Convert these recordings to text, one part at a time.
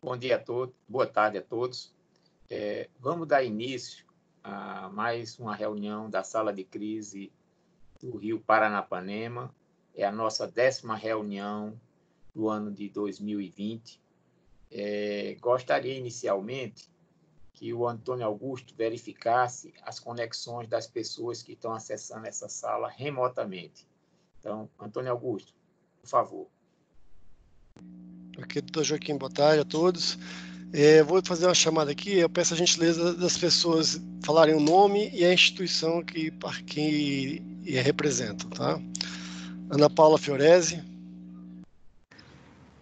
Bom dia a todos, boa tarde a todos. Vamos dar início a mais uma reunião da Sala de Crise do Rio Paranapanema. É a nossa 10ª reunião do ano de 2020. Gostaria inicialmente que o Antônio Augusto verificasse as conexões das pessoas que estão acessando essa sala remotamente. Então, Antônio Augusto, por favor. Ok, doutor Joaquim, boa tarde a todos. Vou fazer uma chamada aqui, eu peço a gentileza das pessoas falarem o nome e a instituição que representam, tá? Ana Paula Fiorese.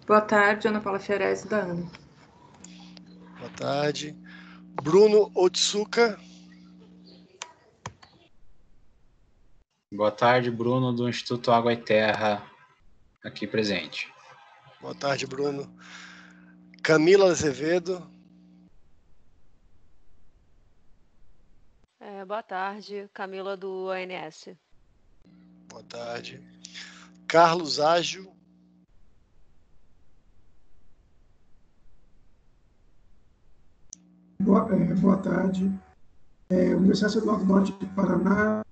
Boa tarde, Ana Paula Fiorese, da ANA. Boa tarde. Bruno Otsuka. Boa tarde, Bruno, do Instituto Água e Terra, aqui presente. Boa tarde, Bruno. Camila Azevedo. Boa tarde, Camila do ANS. Boa tarde. Carlos Ágio. Boa tarde. Universidade Estadual do Norte do Paraná,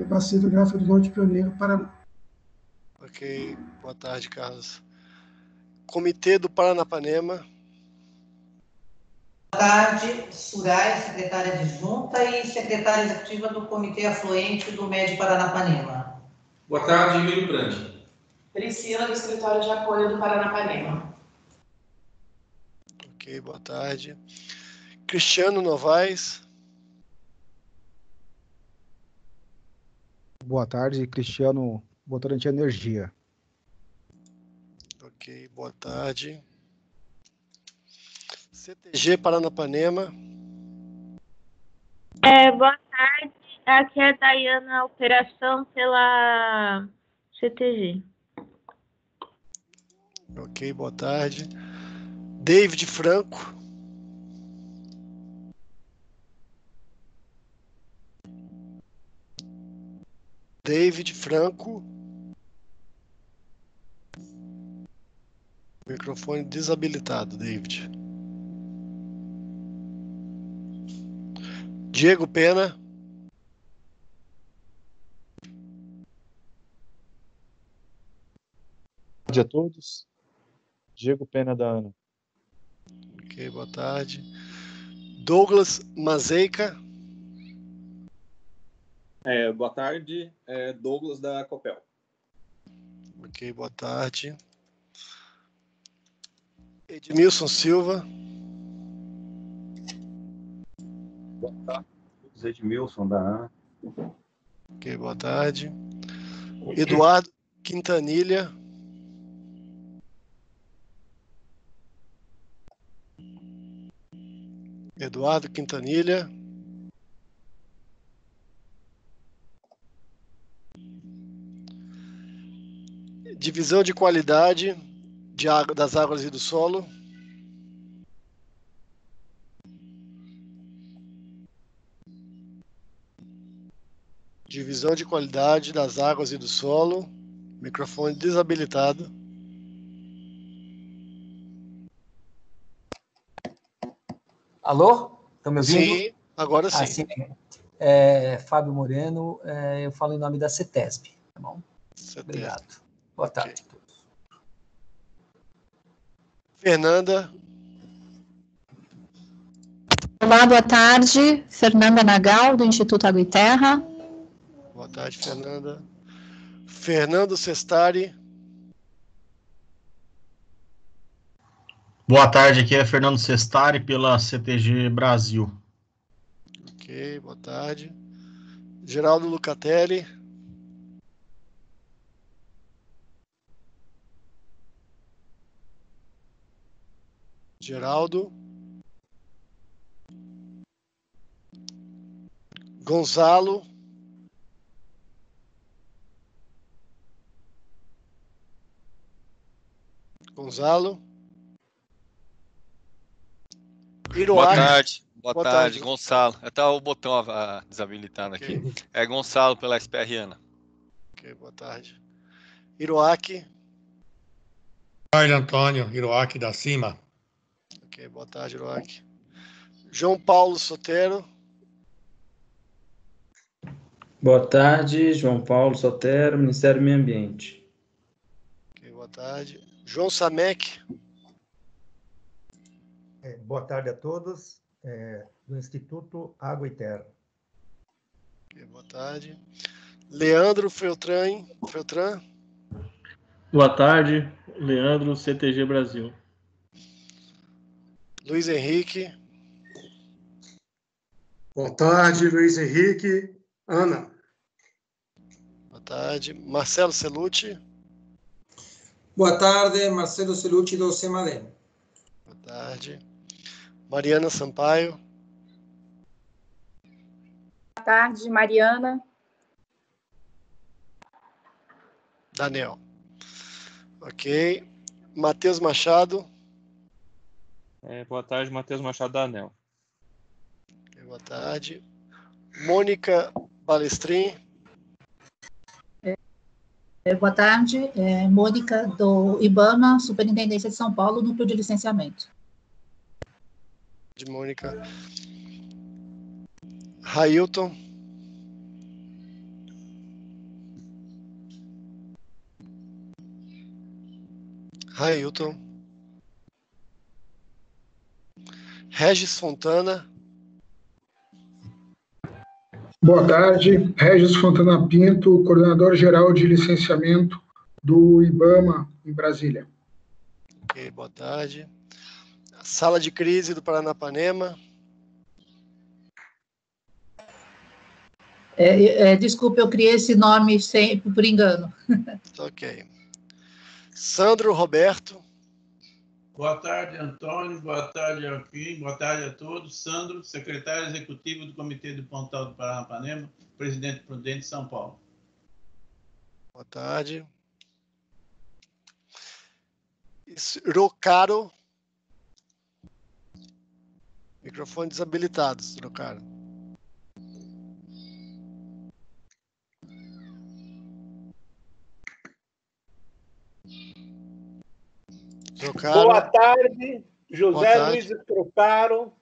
Bacia do Gráfico do Norte Pioneiro, Paraná. Ok, boa tarde, Carlos. Comitê do Paranapanema. Boa tarde, Surai, secretária adjunta e secretária executiva do Comitê Afluente do MED Paranapanema. Boa tarde, Emílio Brandi. Priscila, do Escritório de Apoio do Paranapanema. Ok, boa tarde. Cristiano Novaes. Boa tarde, Cristiano Votorante Energia. Ok, boa tarde. CTG Paranapanema. Boa tarde, aqui é a Dayana, operação pela CTG. Ok, boa tarde. David Franco. David Franco. Microfone desabilitado, David. Diego Pena. Boa tarde a todos. Diego Pena, da ANA. Ok, boa tarde. Douglas Mazeica. Boa tarde, Douglas da Copel. Ok, boa tarde. Edmilson Silva. Boa tarde, Edmilson da ANA. Ok, boa tarde. Eduardo Quintanilha. Eduardo Quintanilha. Divisão de qualidade das águas e do solo. Divisão de qualidade das águas e do solo. Microfone desabilitado. Alô? Estão me ouvindo? Sim, agora sim. Sim. Fábio Moreno, eu falo em nome da CETESB, tá bom? CETESB. Obrigado. Boa tarde a todos. Fernanda. Olá, boa tarde. Fernanda Nagal, do Instituto Água e Terra. Boa tarde, Fernanda. Fernando Sestari. Boa tarde, aqui é Fernando Sestari, pela CTG Brasil. Ok, boa tarde. Geraldo Lucatelli. Geraldo. Gonzalo. Gonzalo. Iroaki. Boa tarde, Gonçalo. Está o botão desabilitado aqui. É Gonçalo pela SPR ANA. Ok, boa tarde. Iroaki. Boa tarde, Antônio. Iroaki da CIMA. Ok, boa tarde, Roque. João Paulo Sotero. Boa tarde, João Paulo Sotero, Ministério do Meio Ambiente. Ok, boa tarde. João Samek. Boa tarde a todos, do Instituto Água e Terra. Ok, boa tarde. Leandro Feltran. Boa tarde, Leandro, CTG Brasil. Luiz Henrique. Boa tarde, Luiz Henrique. Ana. Boa tarde. Marcelo Celucci. Boa tarde, Marcelo Celucci, do CEMADEM. Boa tarde. Mariana Sampaio. Boa tarde, Mariana. Daniel. Ok. Matheus Machado. Boa tarde, Matheus Machado da ANEEL. Okay, boa tarde. Mônica Balestrin. Boa tarde, Mônica, do IBAMA, Superintendência de São Paulo, Núcleo de Licenciamento. De Mônica. Railton. Regis Fontana. Boa tarde, Regis Fontana Pinto, coordenador-geral de licenciamento do IBAMA, em Brasília. Ok, boa tarde. Sala de crise do Paranapanema. Desculpe, eu criei esse nome sempre por engano. Ok. Sandro Roberto. Boa tarde, Antônio. Boa tarde, Joaquim. Boa tarde a todos. Sandro, secretário executivo do Comitê do Pontal do Paranapanema, presidente Prudente de São Paulo. Boa tarde. Rocaro. Microfone desabilitado, Rocaro. Boa tarde, José Luiz Trocaro,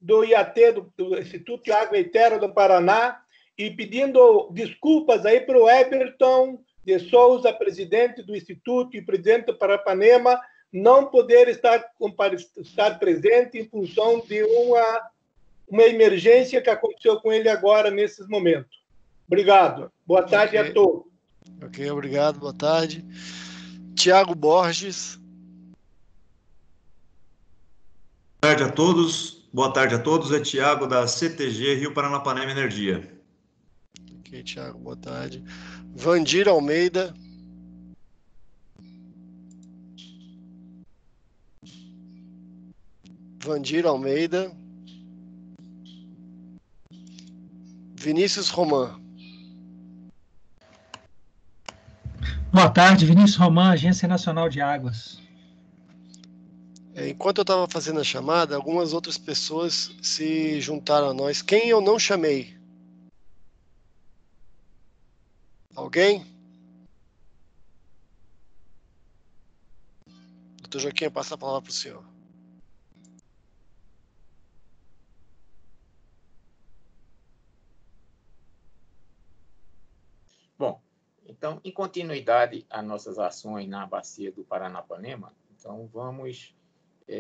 do IAT, do Instituto de Água e Terra do Paraná, e pedindo desculpas aí para o Everton de Souza, presidente do Instituto e presidente do Paranapanema, não poder estar presente em função de uma emergência que aconteceu com ele agora, nesses momentos. Obrigado. Boa tarde a todos. Ok, obrigado. Boa tarde. Tiago Borges. Boa tarde a todos. Boa tarde a todos. É Tiago, da CTG Rio Paranapanema Energia. Ok, Tiago, boa tarde. Vandir Almeida. Vinícius Roman. Boa tarde, Vinícius Roman, Agência Nacional de Águas. Enquanto eu estava fazendo a chamada, algumas outras pessoas se juntaram a nós. Quem eu não chamei? Alguém? Doutor Joaquim, passa a palavra para o senhor. Bom, então, em continuidade às nossas ações na bacia do Paranapanema, então vamos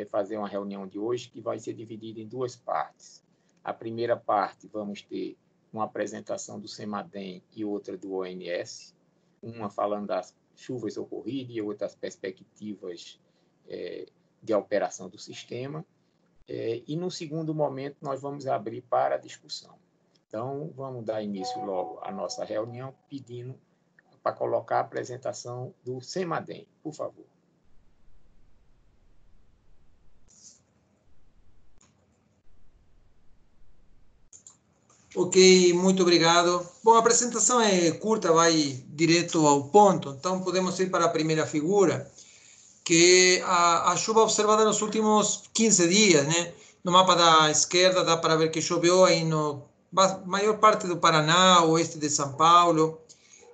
fazer uma reunião de hoje que vai ser dividida em duas partes. A primeira parte, vamos ter uma apresentação do CEMADEM e outra do ONS, uma falando das chuvas ocorridas e outra das perspectivas de operação do sistema. E, no segundo momento, nós vamos abrir para a discussão. Então, vamos dar início logo à nossa reunião, pedindo para colocar a apresentação do CEMADEM, por favor. Ok, muito obrigado. Bom, a apresentação é curta, vai direto ao ponto. Então, podemos ir para a primeira figura, que a chuva observada nos últimos 15 dias, né? No mapa da esquerda dá para ver que choveu aí no maior parte do Paraná, oeste de São Paulo.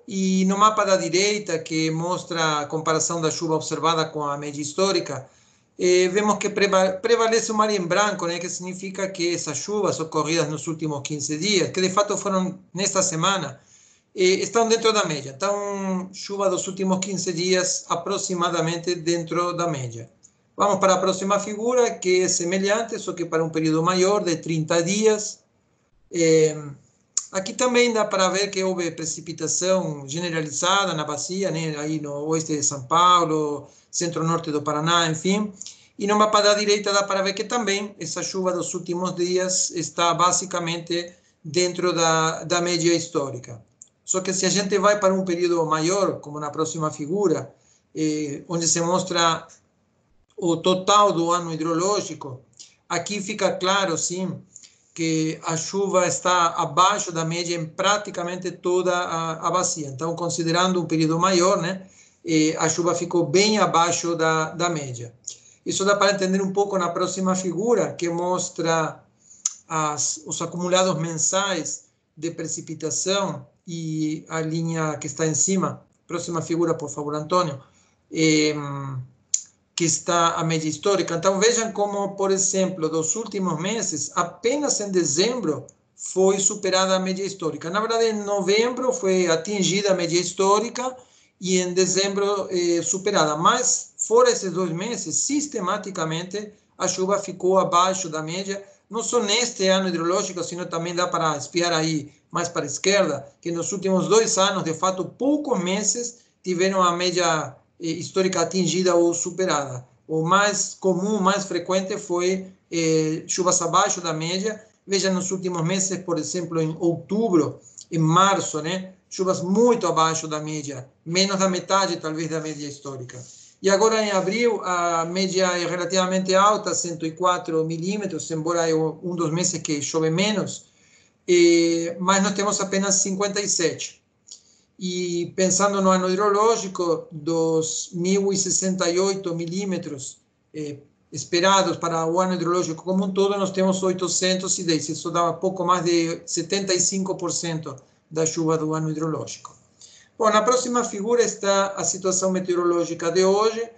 E no mapa da direita, que mostra a comparação da chuva observada com a média histórica, vemos que prevalece o mar em branco, né, que significa que essas chuvas ocorridas nos últimos 15 dias, que de fato foram nesta semana, estão dentro da média. Então, chuva dos últimos 15 dias, aproximadamente dentro da média. Vamos para a próxima figura, que é semelhante, só que para um período maior, de 30 dias. Aqui também dá para ver que houve precipitação generalizada na bacia, né, aí no oeste de São Paulo, centro-norte do Paraná, enfim. E no mapa da direita dá para ver que também essa chuva dos últimos dias está basicamente dentro da média histórica. Só que se a gente vai para um período maior, como na próxima figura, onde se mostra o total do ano hidrológico, aqui fica claro, sim, que a chuva está abaixo da média em praticamente toda a bacia. Então, considerando um período maior, né, a chuva ficou bem abaixo da média. Isso dá para entender um pouco na próxima figura, que mostra os acumulados mensais de precipitação e a linha que está em cima. Próxima figura, por favor, Antônio. Que está a média histórica. Então, vejam como, por exemplo, dos últimos meses, apenas em dezembro foi superada a média histórica. Na verdade, em novembro foi atingida a média histórica e em dezembro superada. Mas, fora esses 2 meses, sistematicamente, a chuva ficou abaixo da média, não só neste ano hidrológico, sino também dá para espiar aí mais para a esquerda, que nos últimos 2 anos, de fato, poucos meses tiveram a média histórica atingida ou superada. O mais comum, mais frequente foi chuvas abaixo da média. Veja, nos últimos meses, por exemplo, em outubro, em março, né, chuvas muito abaixo da média, menos da metade, talvez, da média histórica. E agora, em abril, a média é relativamente alta, 104 milímetros, embora é um dos meses que chove menos, mas nós temos apenas 57. E pensando no ano hidrológico, dos 1.068 milímetros esperados para o ano hidrológico como um todo, nós temos 810. Isso dá pouco mais de 75% da chuva do ano hidrológico. Bom, na próxima figura está a situação meteorológica de hoje.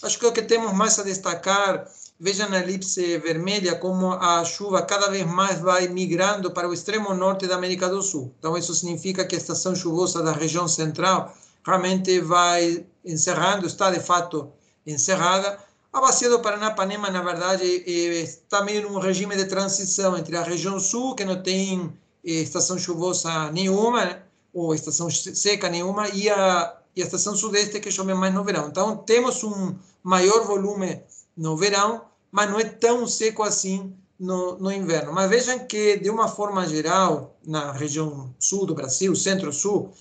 Acho que o que temos mais a destacar, veja na elipse vermelha como a chuva cada vez mais vai migrando para o extremo norte da América do Sul. Então, isso significa que a estação chuvosa da região central realmente vai encerrando, está de fato encerrada. A bacia do Paranapanema, na verdade, está meio num regime de transição entre a região sul, que não tem estação chuvosa nenhuma, né, ou estação seca nenhuma, e a estação sudeste, que chove mais no verão. Então, temos um maior volume no verão, mas não é tão seco assim no inverno. Mas vejam que, de uma forma geral, na região sul do Brasil, centro-sul,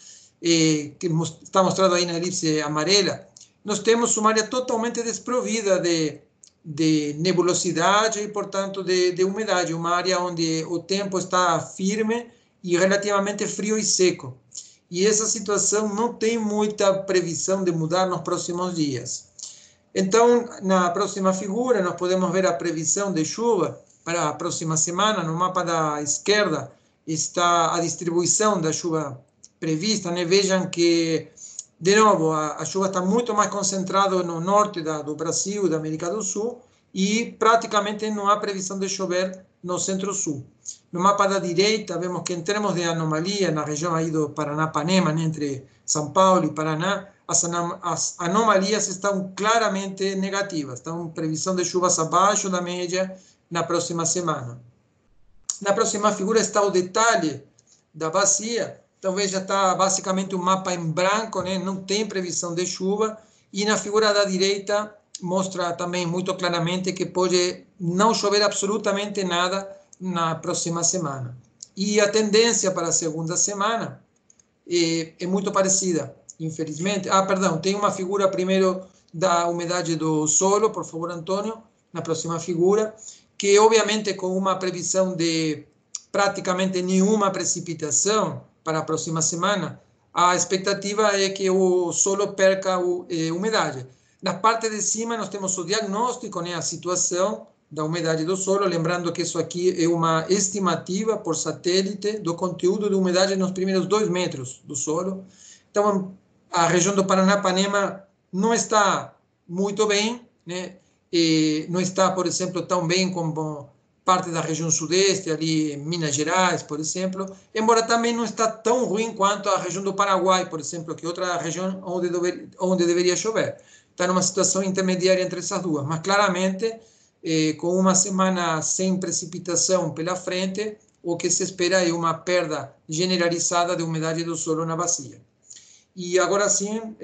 que está mostrado aí na elipse amarela, nós temos uma área totalmente desprovida de nebulosidade e, portanto, de umidade, uma área onde o tempo está firme e relativamente frio e seco. E essa situação não tem muita previsão de mudar nos próximos dias. Então, na próxima figura, nós podemos ver a previsão de chuva para a próxima semana. No mapa da esquerda está a distribuição da chuva prevista, né? Vejam que, de novo, a chuva está muito mais concentrada no norte do Brasil, da América do Sul, e praticamente não há previsão de chover no centro-sul. No mapa da direita, vemos que, em termos de anomalia, na região aí do Paranapanema, né, entre São Paulo e Paraná, as anomalias estão claramente negativas. Então, previsão de chuvas abaixo da média na próxima semana. Na próxima figura está o detalhe da bacia. Então, veja, está basicamente um mapa em branco, né? Não tem previsão de chuva. E na figura da direita mostra também muito claramente que pode não chover absolutamente nada na próxima semana. E a tendência para a segunda semana é muito parecida, infelizmente. Perdão, tem uma figura primeiro da umidade do solo, por favor, Antônio, na próxima figura, que obviamente com uma previsão de praticamente nenhuma precipitação para a próxima semana, a expectativa é que o solo perca umidade. Na parte de cima nós temos o diagnóstico, né, a situação da umidade do solo, lembrando que isso aqui é uma estimativa por satélite do conteúdo de umidade nos primeiros 2 metros do solo. Então, a região do Paranapanema não está muito bem, né? não está, por exemplo, tão bem como parte da região sudeste, ali Minas Gerais, por exemplo, embora também não está tão ruim quanto a região do Paraguai, por exemplo, que é outra região onde deveria chover. Está numa situação intermediária entre essas duas, mas claramente, com uma semana sem precipitação pela frente, o que se espera é uma perda generalizada de umidade do solo na bacia. E agora sim,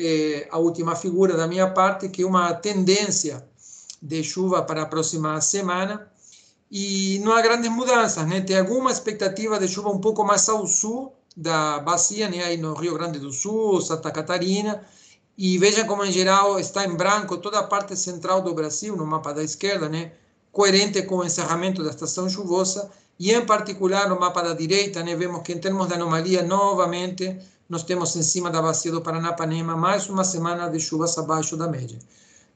a última figura da minha parte, que é uma tendência de chuva para a próxima semana, e não há grandes mudanças, né? Tem alguma expectativa de chuva um pouco mais ao sul da bacia, né? Aí no Rio Grande do Sul, Santa Catarina, e vejam como em geral está em branco toda a parte central do Brasil, no mapa da esquerda, né? Coerente com o encerramento da estação chuvosa, e em particular no mapa da direita, né? Vemos que em termos de anomalia, novamente, nós temos em cima da bacia do Paranapanema mais uma semana de chuvas abaixo da média.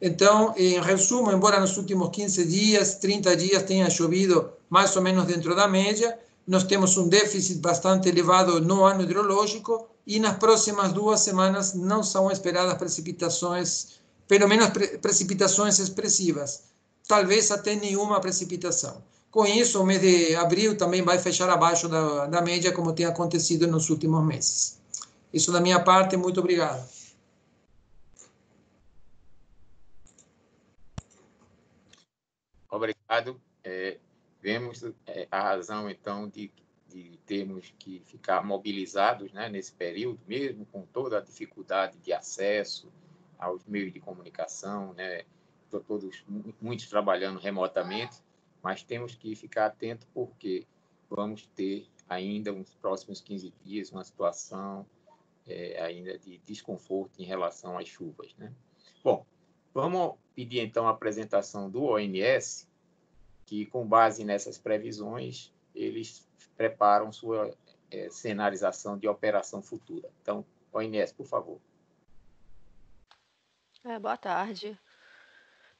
Então, em resumo, embora nos últimos 15 dias, 30 dias tenha chovido mais ou menos dentro da média, nós temos um déficit bastante elevado no ano hidrológico e nas próximas 2 semanas não são esperadas precipitações, pelo menos precipitações expressivas, talvez até nenhuma precipitação. Com isso, o mês de abril também vai fechar abaixo da média, como tem acontecido nos últimos meses. Isso da minha parte, muito obrigado. Obrigado. Vemos a razão, então, de termos que ficar mobilizados, né, nesse período, mesmo com toda a dificuldade de acesso aos meios de comunicação, né, muitos trabalhando remotamente, mas temos que ficar atentos porque vamos ter ainda nos próximos 15 dias uma situação ainda de desconforto em relação às chuvas, né? Bom, vamos pedir, então, a apresentação do ONS, que, com base nessas previsões, eles preparam sua cenarização de operação futura. Então, ONS, por favor. Boa tarde.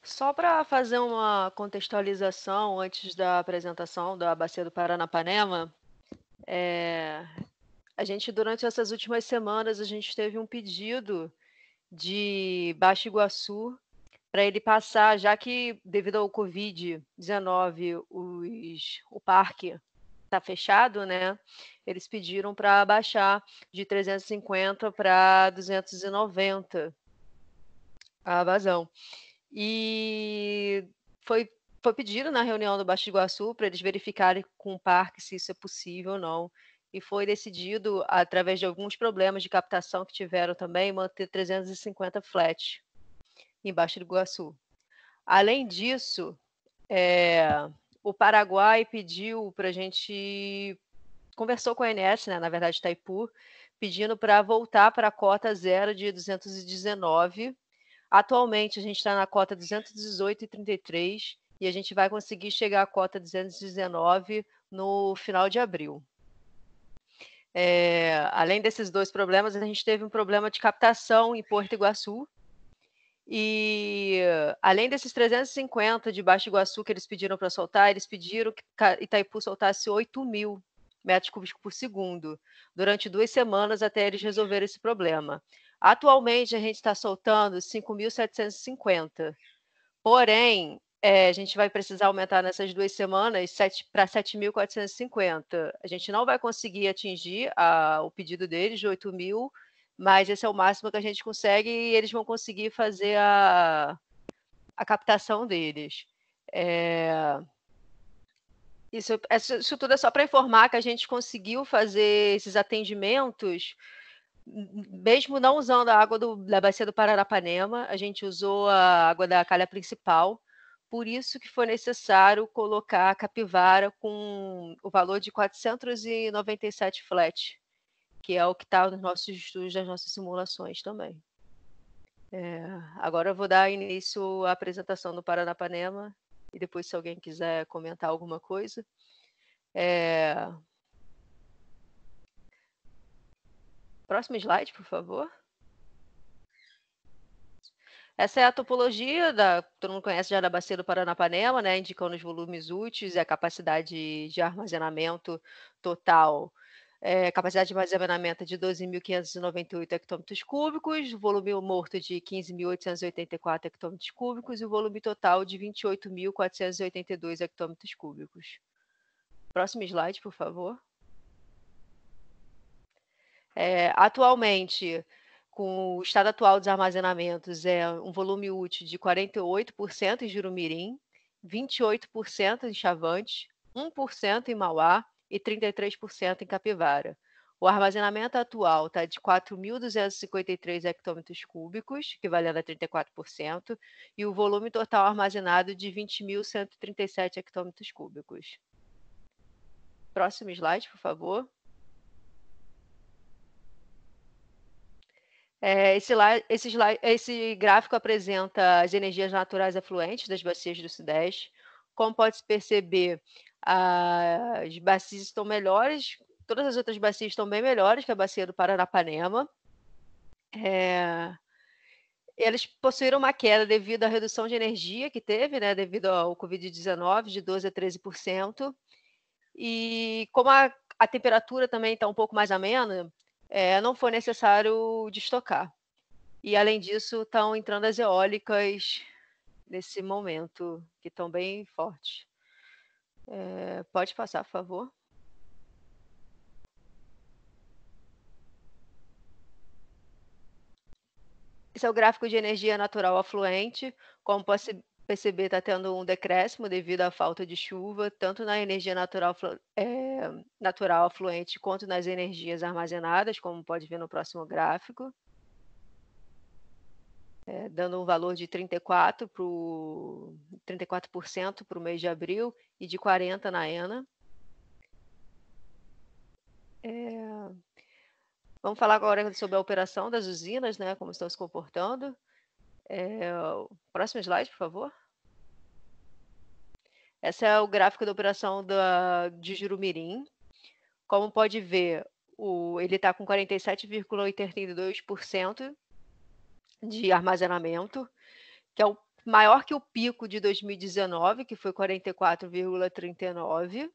Só para fazer uma contextualização antes da apresentação da Bacia do Paranapanema, a gente, durante essas últimas semanas, a gente teve um pedido de Baixo Iguaçu para ele passar, já que devido ao Covid-19 o parque está fechado, né? Eles pediram para baixar de 350 para 290 a vazão. E foi pedido na reunião do Baixo Iguaçu para eles verificarem com o parque se isso é possível ou não. E foi decidido, através de alguns problemas de captação que tiveram também, manter 350 flat em Baixo do Iguaçu. Além disso, o Paraguai pediu para a gente, conversou com a ANS, né, na verdade Itaipu, pedindo para voltar para a cota zero de 219. Atualmente a gente está na cota 218,33 e a gente vai conseguir chegar à cota 219 no final de abril. Além desses dois problemas, a gente teve um problema de captação em Porto Iguaçu. E, além desses 350 de Baixo Iguaçu que eles pediram para soltar, eles pediram que Itaipu soltasse 8.000 metros cúbicos por segundo durante 2 semanas até eles resolverem esse problema. Atualmente, a gente está soltando 5.750. Porém, a gente vai precisar aumentar nessas 2 semanas para 7.450. A gente não vai conseguir atingir o pedido deles de 8.000, mas esse é o máximo que a gente consegue e eles vão conseguir fazer a captação deles. Isso tudo é só para informar que a gente conseguiu fazer esses atendimentos, mesmo não usando a água da Bacia do Paranapanema, a gente usou a água da calha principal, por isso que foi necessário colocar a capivara com o valor de 497 flat, que é o que está nos nossos estudos, nas nossas simulações também. Agora eu vou dar início à apresentação do Paranapanema, e depois, se alguém quiser comentar alguma coisa. Próximo slide, por favor. Essa é a topologia, todo mundo conhece já da Bacia do Paranapanema, né, indicando os volumes úteis e a capacidade de armazenamento total capacidade de armazenamento de 12.598 hectômetros cúbicos, volume morto de 15.884 hectômetros cúbicos e o volume total de 28.482 hectômetros cúbicos. Próximo slide, por favor. Atualmente, com o estado atual dos armazenamentos, é um volume útil de 48% em Jurumirim, 28% em Chavantes, 1% em Mauá e 33% em Capivara. O armazenamento atual está de 4.253 hectômetros cúbicos, equivalendo a 34%, e o volume total armazenado de 20.137 hectômetros cúbicos. Próximo slide, por favor. Esse gráfico apresenta as energias naturais afluentes das bacias do Sudeste. Como pode-se perceber, as bacias estão melhores, todas as outras bacias estão bem melhores que a bacia do Paranapanema. Eles possuíram uma queda devido à redução de energia que teve, né, devido ao Covid-19, de 12% a 13%. E como a temperatura também está um pouco mais amena, não foi necessário destocar. E, além disso, estão entrando as eólicas nesse momento, que estão bem fortes. Pode passar, por favor. Esse é o gráfico de energia natural afluente. Como pode perceber, está tendo um decréscimo devido à falta de chuva, tanto na energia natural afluente quanto nas energias armazenadas, como pode ver no próximo gráfico. Dando um valor de 34% para o mês de abril e de 40% na ENA. Vamos falar agora sobre a operação das usinas, né, como estão se comportando. Próximo slide, por favor. Esse é o gráfico da operação de Jurumirim. Como pode ver, ele está com 47,82% de armazenamento, que é o maior que o pico de 2019, que foi 44,39%.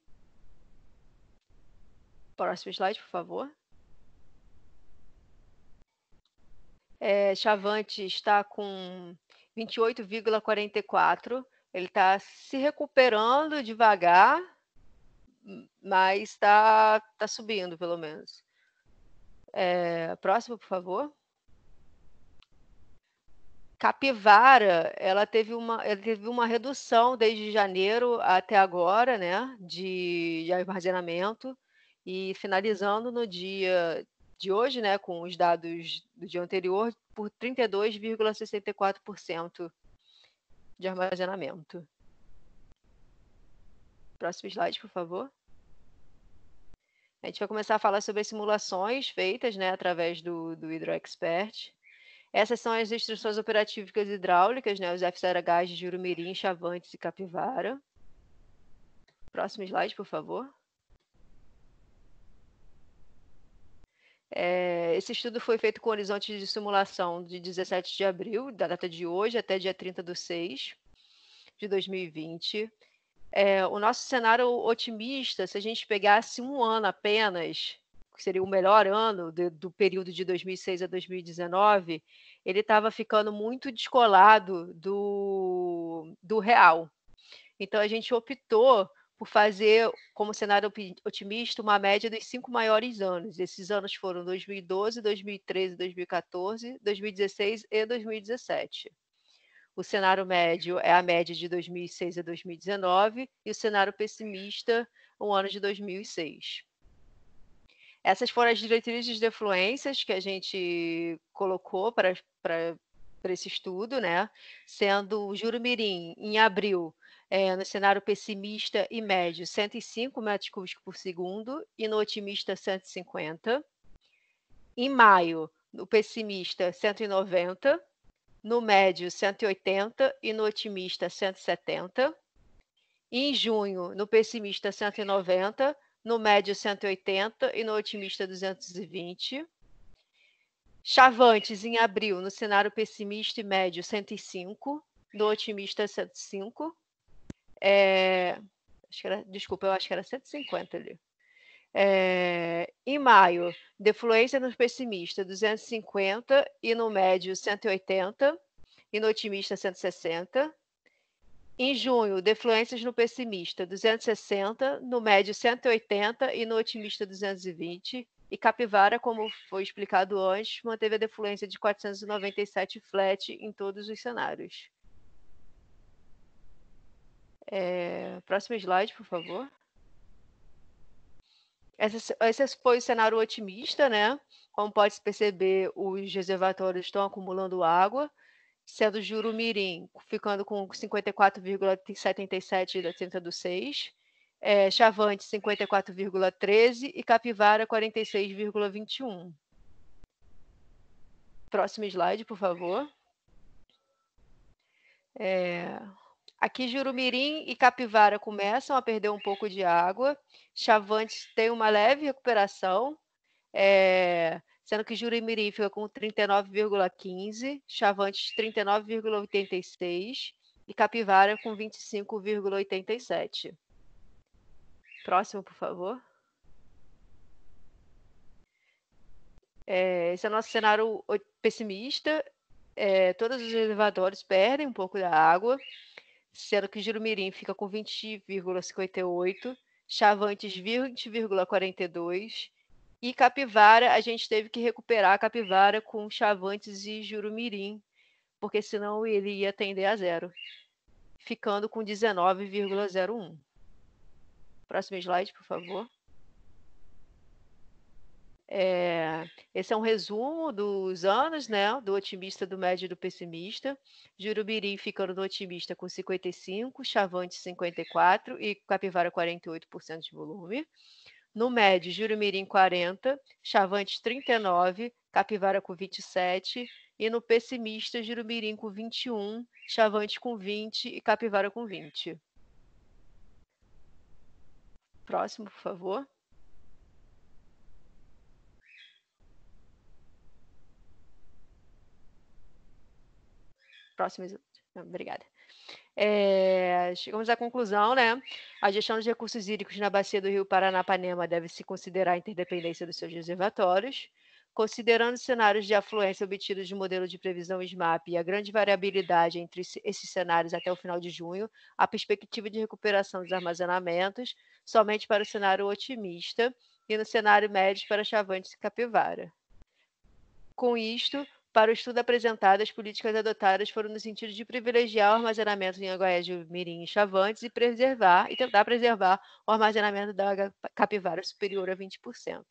Próximo slide, por favor. Chavantes está com 28,44%. Ele está se recuperando devagar, mas está subindo, pelo menos. Próximo, por favor. Capivara, ela teve uma redução desde janeiro até agora, né, de armazenamento, e finalizando no dia de hoje, né, com os dados do dia anterior, por 32,64% de armazenamento. Próximo slide, por favor. A gente vai começar a falar sobre as simulações feitas, né, através do HidroExpert. Essas são as instruções operativas hidráulicas, né, os FCH de Jurumirim, Chavantes e Capivara. Próximo slide, por favor. Esse estudo foi feito com horizonte de simulação de 17 de abril, da data de hoje, até dia 30/6 de 2020. O nosso cenário otimista, se a gente pegasse um ano apenas, que seria o melhor ano do período de 2006 a 2019, ele estava ficando muito descolado do real. Então, a gente optou por fazer, como cenário otimista, uma média dos 5 maiores anos. Esses anos foram 2012, 2013, 2014, 2016 e 2017. O cenário médio é a média de 2006 a 2019 e o cenário pessimista, o ano de 2006. Essas foram as diretrizes de efluências que a gente colocou para esse estudo, né? Sendo o Jurumirim, em abril, no cenário pessimista e médio, 105 metros cúbicos por segundo, e no otimista, 150. Em maio, no pessimista, 190. No médio, 180 e no otimista, 170. Em junho, no pessimista, 190, no médio, 180 e no otimista, 220. Chavantes, em abril, no cenário pessimista e médio, 105, no otimista, 105. Desculpa, eu acho que era 150 ali. Em maio, defluência no pessimista 250 e no médio 180 e no otimista 160. Em junho, defluências no pessimista 260, no médio 180 e no otimista 220. E Capivara, como foi explicado antes, manteve a defluência de 497 flat em todos os cenários. Próximo slide, por favor. Esse foi o cenário otimista, né? Como pode-se perceber, os reservatórios estão acumulando água, sendo Jurumirim ficando com 54,77 da 30 do 6, Chavante 54,13 e Capivara 46,21. Próximo slide, por favor. Aqui Jurumirim e Capivara começam a perder um pouco de água. Chavantes tem uma leve recuperação, sendo que Jurumirim fica com 39,15, Chavantes 39,86 e Capivara com 25,87. Próximo, por favor. Esse é o nosso cenário pessimista. Todos os reservatórios perdem um pouco da água, sendo que Jurumirim fica com 20,58, Chavantes 20,42 e Capivara, a gente teve que recuperar a Capivara com Chavantes e Jurumirim, porque senão ele ia tender a zero, ficando com 19,01. Próximo slide, por favor. Esse é um resumo dos anos, né? Do otimista, do médio e do pessimista. Jurumirim ficando no otimista com 55, Chavante 54 e Capivara 48% de volume. No médio, Jurumirim 40, Chavante 39, Capivara com 27 e no pessimista, Jurumirim com 21, Chavante com 20 e Capivara com 20. Próximo, por favor. Próximo. Obrigada. Chegamos à conclusão, né? A gestão dos recursos hídricos na bacia do Rio Paranapanema deve-se considerar a interdependência dos seus reservatórios. Considerando os cenários de afluência obtidos de modelo de previsão SMAP e a grande variabilidade entre esses cenários até o final de junho, a perspectiva de recuperação dos armazenamentos somente para o cenário otimista e no cenário médio para Chavantes e Capivara. Com isto, para o estudo apresentado, as políticas adotadas foram no sentido de privilegiar o armazenamento em Anguaés, Jurumirim e Chavantes e tentar preservar o armazenamento da Capivara superior a 20%.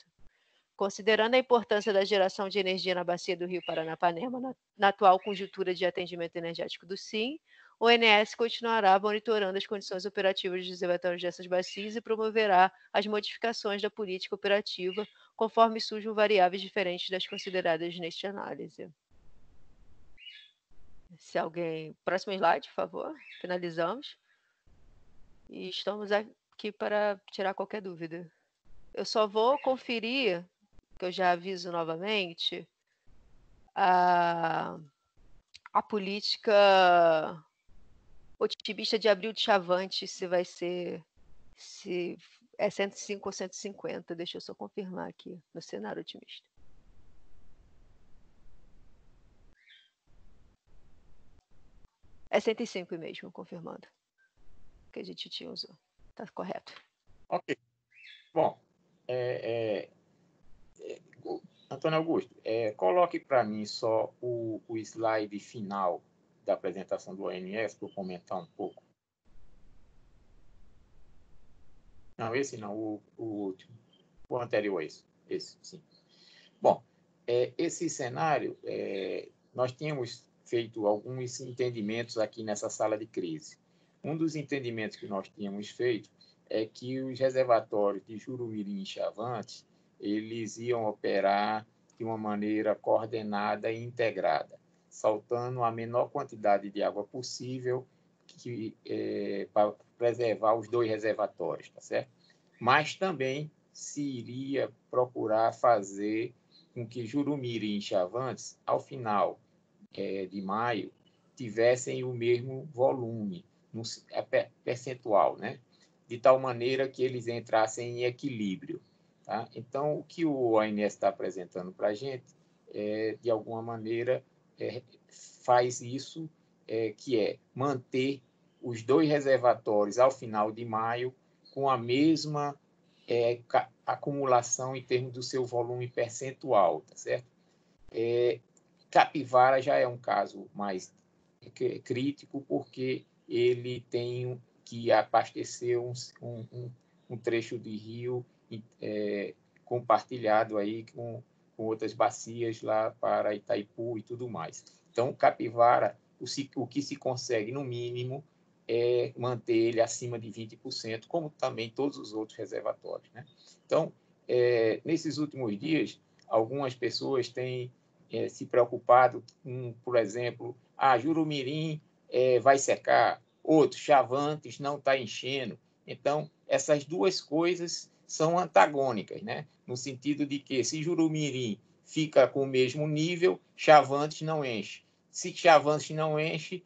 Considerando a importância da geração de energia na bacia do Rio Paranapanema na atual conjuntura de atendimento energético do SIM, o ONS continuará monitorando as condições operativas dos reservatórios dessas bacias e promoverá as modificações da política operativa conforme surjam variáveis diferentes das consideradas neste análise. Próximo slide, por favor. Finalizamos. E estamos aqui para tirar qualquer dúvida. Eu só vou conferir, que eu já aviso novamente, a política otimista de abril de Chavante, se é 105 ou 150, deixa eu só confirmar aqui no cenário otimista. É 105 mesmo, confirmando. Que a gente tinha usado. Está correto. Ok. Bom, Antônio Augusto, coloque para mim só o slide final da apresentação do ONS para eu comentar um pouco. Não, esse não, o último. O anterior a esse. Esse, sim. Bom, esse cenário, nós tínhamos feito alguns entendimentos aqui nessa sala de crise. Um dos entendimentos que nós tínhamos feito é que os reservatórios de Jurumirim e Chavantes, eles iam operar de uma maneira coordenada e integrada, saltando a menor quantidade de água possível para preservar os dois reservatórios, tá certo? Mas também se iria procurar fazer com que Jurumirim e Chavantes, ao final de maio, tivessem o mesmo volume percentual, né? De tal maneira que eles entrassem em equilíbrio. Tá? Então, o que o ONS está apresentando para a gente, de alguma maneira, faz isso, que é manter os 2 reservatórios ao final de maio com a mesma acumulação em termos do seu volume percentual, tá certo? Capivara já é um caso mais crítico, porque ele tem que abastecer um trecho de rio compartilhado aí com outras bacias lá para Itaipu e tudo mais. Então, Capivara, o que se consegue, no mínimo, é manter ele acima de 20%, como também todos os outros reservatórios, né? Então, nesses últimos dias, algumas pessoas têm se preocupado com, por exemplo, Jurumirim vai secar, outro, Chavantes não está enchendo. Então, essas duas coisas são antagônicas, né? No sentido de que, se Jurumirim fica com o mesmo nível, Chavantes não enche. Se Chavantes não enche,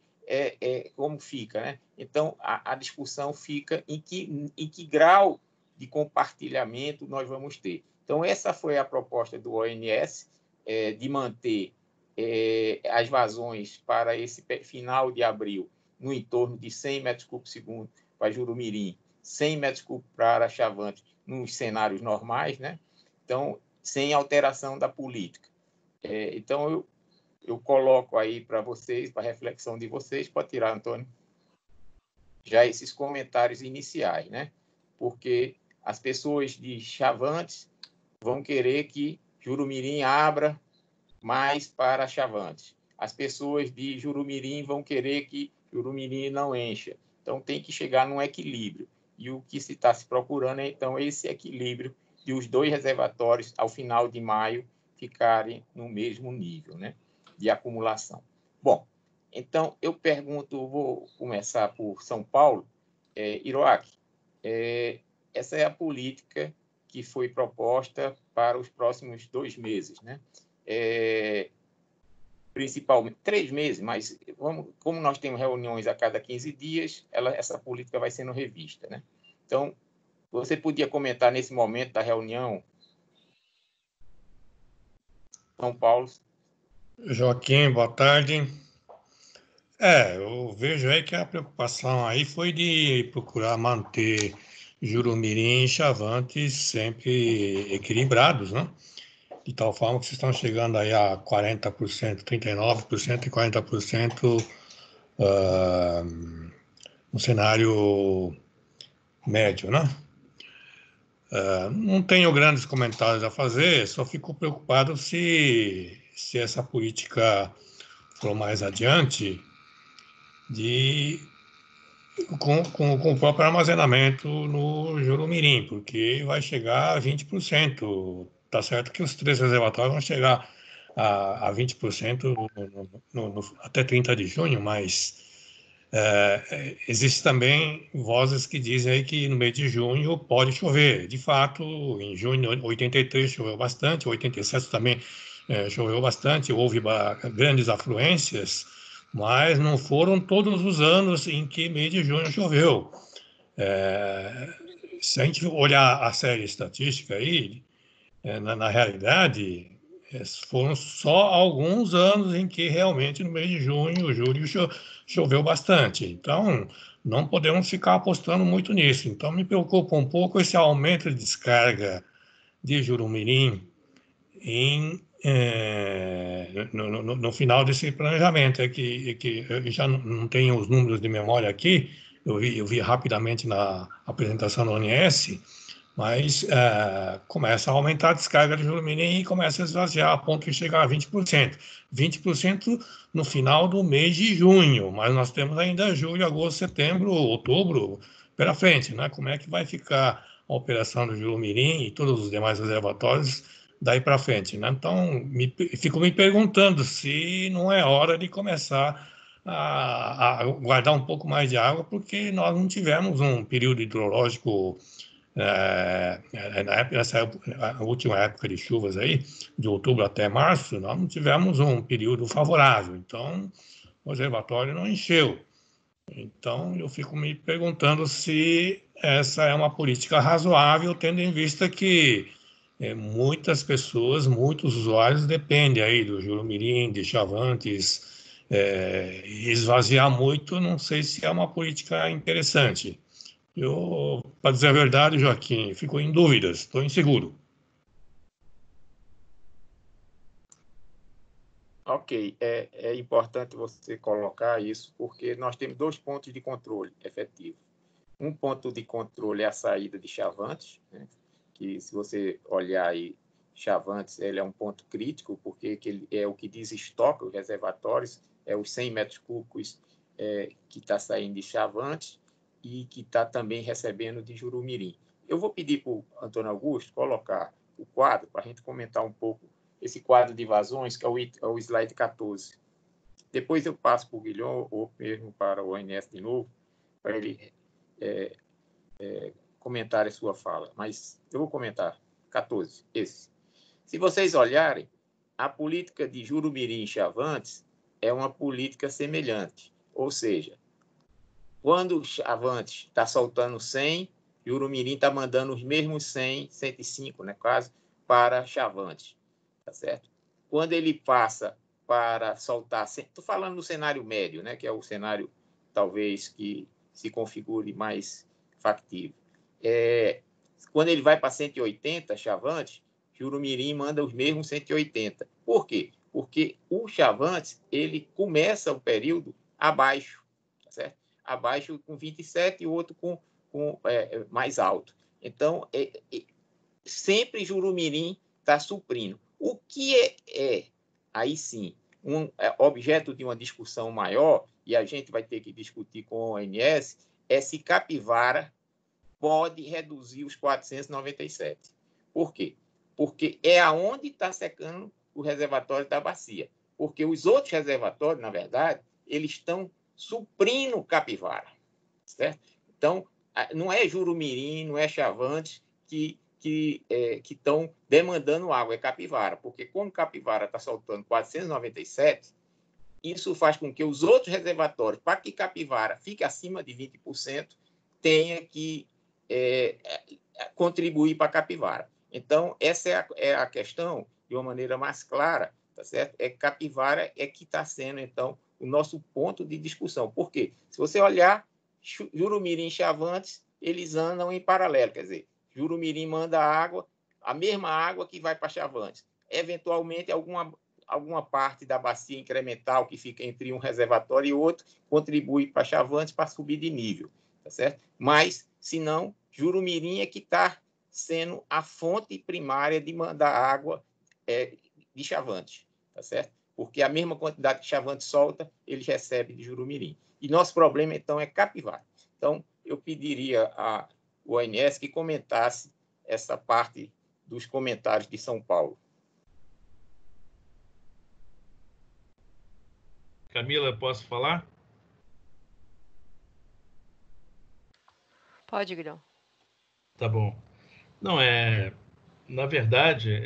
como fica, né? Então, a discussão fica em que grau de compartilhamento nós vamos ter. Então, essa foi a proposta do ONS, de manter as vazões para esse final de abril no entorno de 100 metros cúbicos segundo para Jurumirim, 100 metros cúbicos para Chavantes, nos cenários normais, né? Então, sem alteração da política. Então, eu coloco aí para vocês, para a reflexão de vocês, pode tirar, Antônio, já esses comentários iniciais, né? Porque as pessoas de Chavantes vão querer que Jurumirim abra mais para Chavantes. As pessoas de Jurumirim vão querer que Jurumirim não encha. Então, tem que chegar num equilíbrio. E o que se está se procurando é, então, esse equilíbrio de os 2 reservatórios, ao final de maio, ficarem no mesmo nível, né, de acumulação. Bom, então, eu pergunto, vou começar por São Paulo. Hiroaki, essa é a política que foi proposta para os próximos 2 meses, né? Principalmente 3 meses, mas como nós temos reuniões a cada 15 dias, essa política vai sendo revista, né? Então, você podia comentar nesse momento da reunião? São Paulo. Joaquim, boa tarde. Eu vejo aí que a preocupação aí foi de procurar manter Jurumirim e Chavantes sempre equilibrados, né? De tal forma que vocês estão chegando aí a 40%, 39% e 40% no cenário médio, né? Não tenho grandes comentários a fazer, só fico preocupado se essa política for mais adiante com o próprio armazenamento no Jurumirim, porque vai chegar a 20%. Tá certo que os 3 reservatórios vão chegar a 20% até 30 de junho, mas existem também vozes que dizem aí que no mês de junho pode chover. De fato, em junho 83 choveu bastante, 87 também choveu bastante, houve grandes afluências, mas não foram todos os anos em que mês de junho choveu. Se a gente olhar a série estatística aí, na realidade, foram só alguns anos em que realmente no mês de junho, julho, choveu bastante. Então, não podemos ficar apostando muito nisso. Então, me preocupa um pouco esse aumento de descarga de Jurumirim no final desse planejamento. Que eu já não tenho os números de memória aqui, eu vi rapidamente na apresentação do ONS, mas começa a aumentar a descarga de Jurumirim e começa a esvaziar a ponto de chegar a 20%. 20% no final do mês de junho, mas nós temos ainda julho, agosto, setembro, outubro pela frente, né? Como é que vai ficar a operação do Jurumirim e todos os demais reservatórios daí para frente, né? Então, fico me perguntando se não é hora de começar a guardar um pouco mais de água, porque nós não tivemos um período hidrológico nessa última época de chuvas aí, de outubro até março, nós não tivemos um período favorável, então o reservatório não encheu. Então eu fico me perguntando se essa é uma política razoável, tendo em vista que muitas pessoas, muitos usuários dependem aí do Jurumirim, de Chavantes, esvaziar muito, não sei se é uma política interessante. Eu, para dizer a verdade, Joaquim, fico em dúvidas, estou inseguro. Ok, é importante você colocar isso, porque nós temos 2 pontos de controle efetivo. Um ponto de controle é a saída de Chavantes, né? Que, se você olhar aí, Chavantes, ele é um ponto crítico, porque ele é o que desestoca os reservatórios, é os 100 metros cúbicos que está saindo de Chavantes e que está também recebendo de Jurumirim. Eu vou pedir para o Antônio Augusto colocar o quadro para a gente comentar um pouco esse quadro de vazões, que é o slide 14. Depois eu passo para o Guilhom, ou mesmo para o ONS de novo, para ele comentar a sua fala. Mas eu vou comentar 14, esse. Se vocês olharem, a política de Jurumirim e Chavantes é uma política semelhante. Ou seja, quando Chavantes está soltando 100, Jurumirim está mandando os mesmos 100, 105, né, quase, para Chavantes. Tá certo? Quando ele passa para soltar, estou falando no cenário médio, né, que é o cenário talvez que se configure mais factível. Quando ele vai para 180, Chavantes, Jurumirim manda os mesmos 180. Por quê? Porque o Chavantes, ele começa o período abaixo, tá certo? Abaixo com 27 e o outro com mais alto. Então, sempre Jurumirim está suprindo. O que aí sim, um objeto de uma discussão maior, e a gente vai ter que discutir com o ONS, é se Capivara pode reduzir os 497. Por quê? Porque é aonde está secando o reservatório da bacia. Porque os outros reservatórios, na verdade, eles estão suprindo Capivara. Certo? Então, não é Jurumirim, não é Chavantes que estão demandando água, é Capivara, porque como Capivara está soltando 497, isso faz com que os outros reservatórios, para que Capivara fique acima de 20%, tenha que contribuir para Capivara. Então, essa é a questão, de uma maneira mais clara, tá certo? Capivara que está sendo, então, o nosso ponto de discussão. Por quê? Se você olhar, Jurumirim e Chavantes, eles andam em paralelo, quer dizer, Jurumirim manda água, a mesma água que vai para Chavantes. Eventualmente, alguma parte da bacia incremental que fica entre um reservatório e outro contribui para Chavantes para subir de nível, tá certo? Mas, se não, Jurumirim é que está sendo a fonte primária de mandar água de Chavantes, tá certo? Porque a mesma quantidade que Chavantes solta, ele recebe de Jurumirim. E nosso problema, então, é Capivara. Então, eu pediria o ONS que comentasse essa parte dos comentários de São Paulo. Camila, posso falar? Pode, Guilherme. Tá bom. Não, na verdade,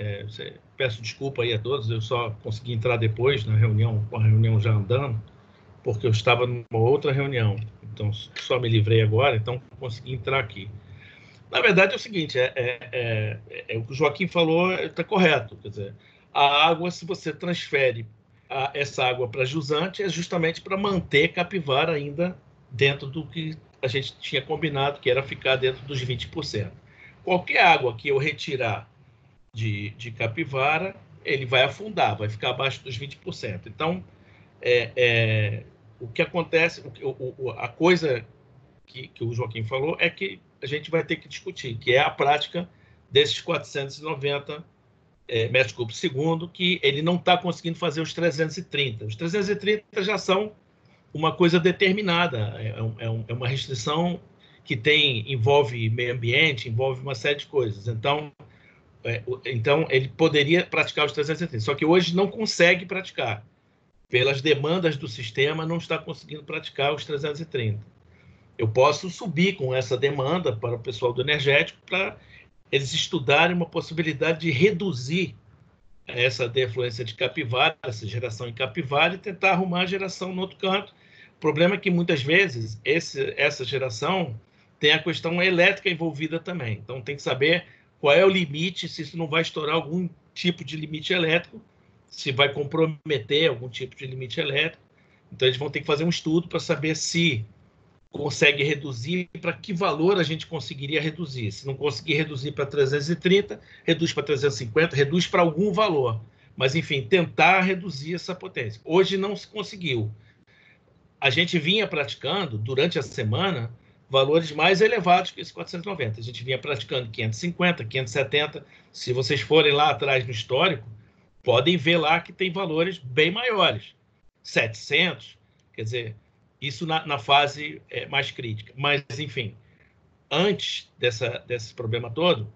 peço desculpa aí a todos, eu só consegui entrar depois na reunião, com a reunião já andando, porque eu estava numa outra reunião. Então, só me livrei agora, então consegui entrar aqui. Na verdade, é o seguinte, o que o Joaquim falou está correto. Quer dizer, a água, se você transfere essa água para jusante, é justamente para manter Capivara ainda dentro do que a gente tinha combinado, que era ficar dentro dos 20%. Qualquer água que eu retirar de Capivara, ele vai afundar, vai ficar abaixo dos 20%. Então, o que acontece, a coisa que o Joaquim falou é que a gente vai ter que discutir, que é a prática desses 490 metros cúbicos segundo, que ele não está conseguindo fazer os 330. Os 330 já são uma coisa determinada, é uma restrição que envolve meio ambiente, envolve uma série de coisas. Então, ele poderia praticar os 330, só que hoje não consegue praticar. Pelas demandas do sistema, não está conseguindo praticar os 330. Eu posso subir com essa demanda para o pessoal do energético para eles estudarem uma possibilidade de reduzir essa defluência de Capivara, essa geração em Capivara, e tentar arrumar a geração no outro canto. O problema é que, muitas vezes, essa geração tem a questão elétrica envolvida também. Então, tem que saber qual é o limite, se isso não vai estourar algum tipo de limite elétrico, se vai comprometer algum tipo de limite elétrico. Então, eles vão ter que fazer um estudo para saber se consegue reduzir, para que valor a gente conseguiria reduzir. Se não conseguir reduzir para 330, reduz para 350, reduz para algum valor. Mas, enfim, tentar reduzir essa potência. Hoje não se conseguiu. A gente vinha praticando, durante a semana, valores mais elevados que esse 490. A gente vinha praticando 550, 570. Se vocês forem lá atrás no histórico, podem ver lá que tem valores bem maiores. 700, quer dizer, isso na fase mais crítica. Mas, enfim, antes desse problema todo,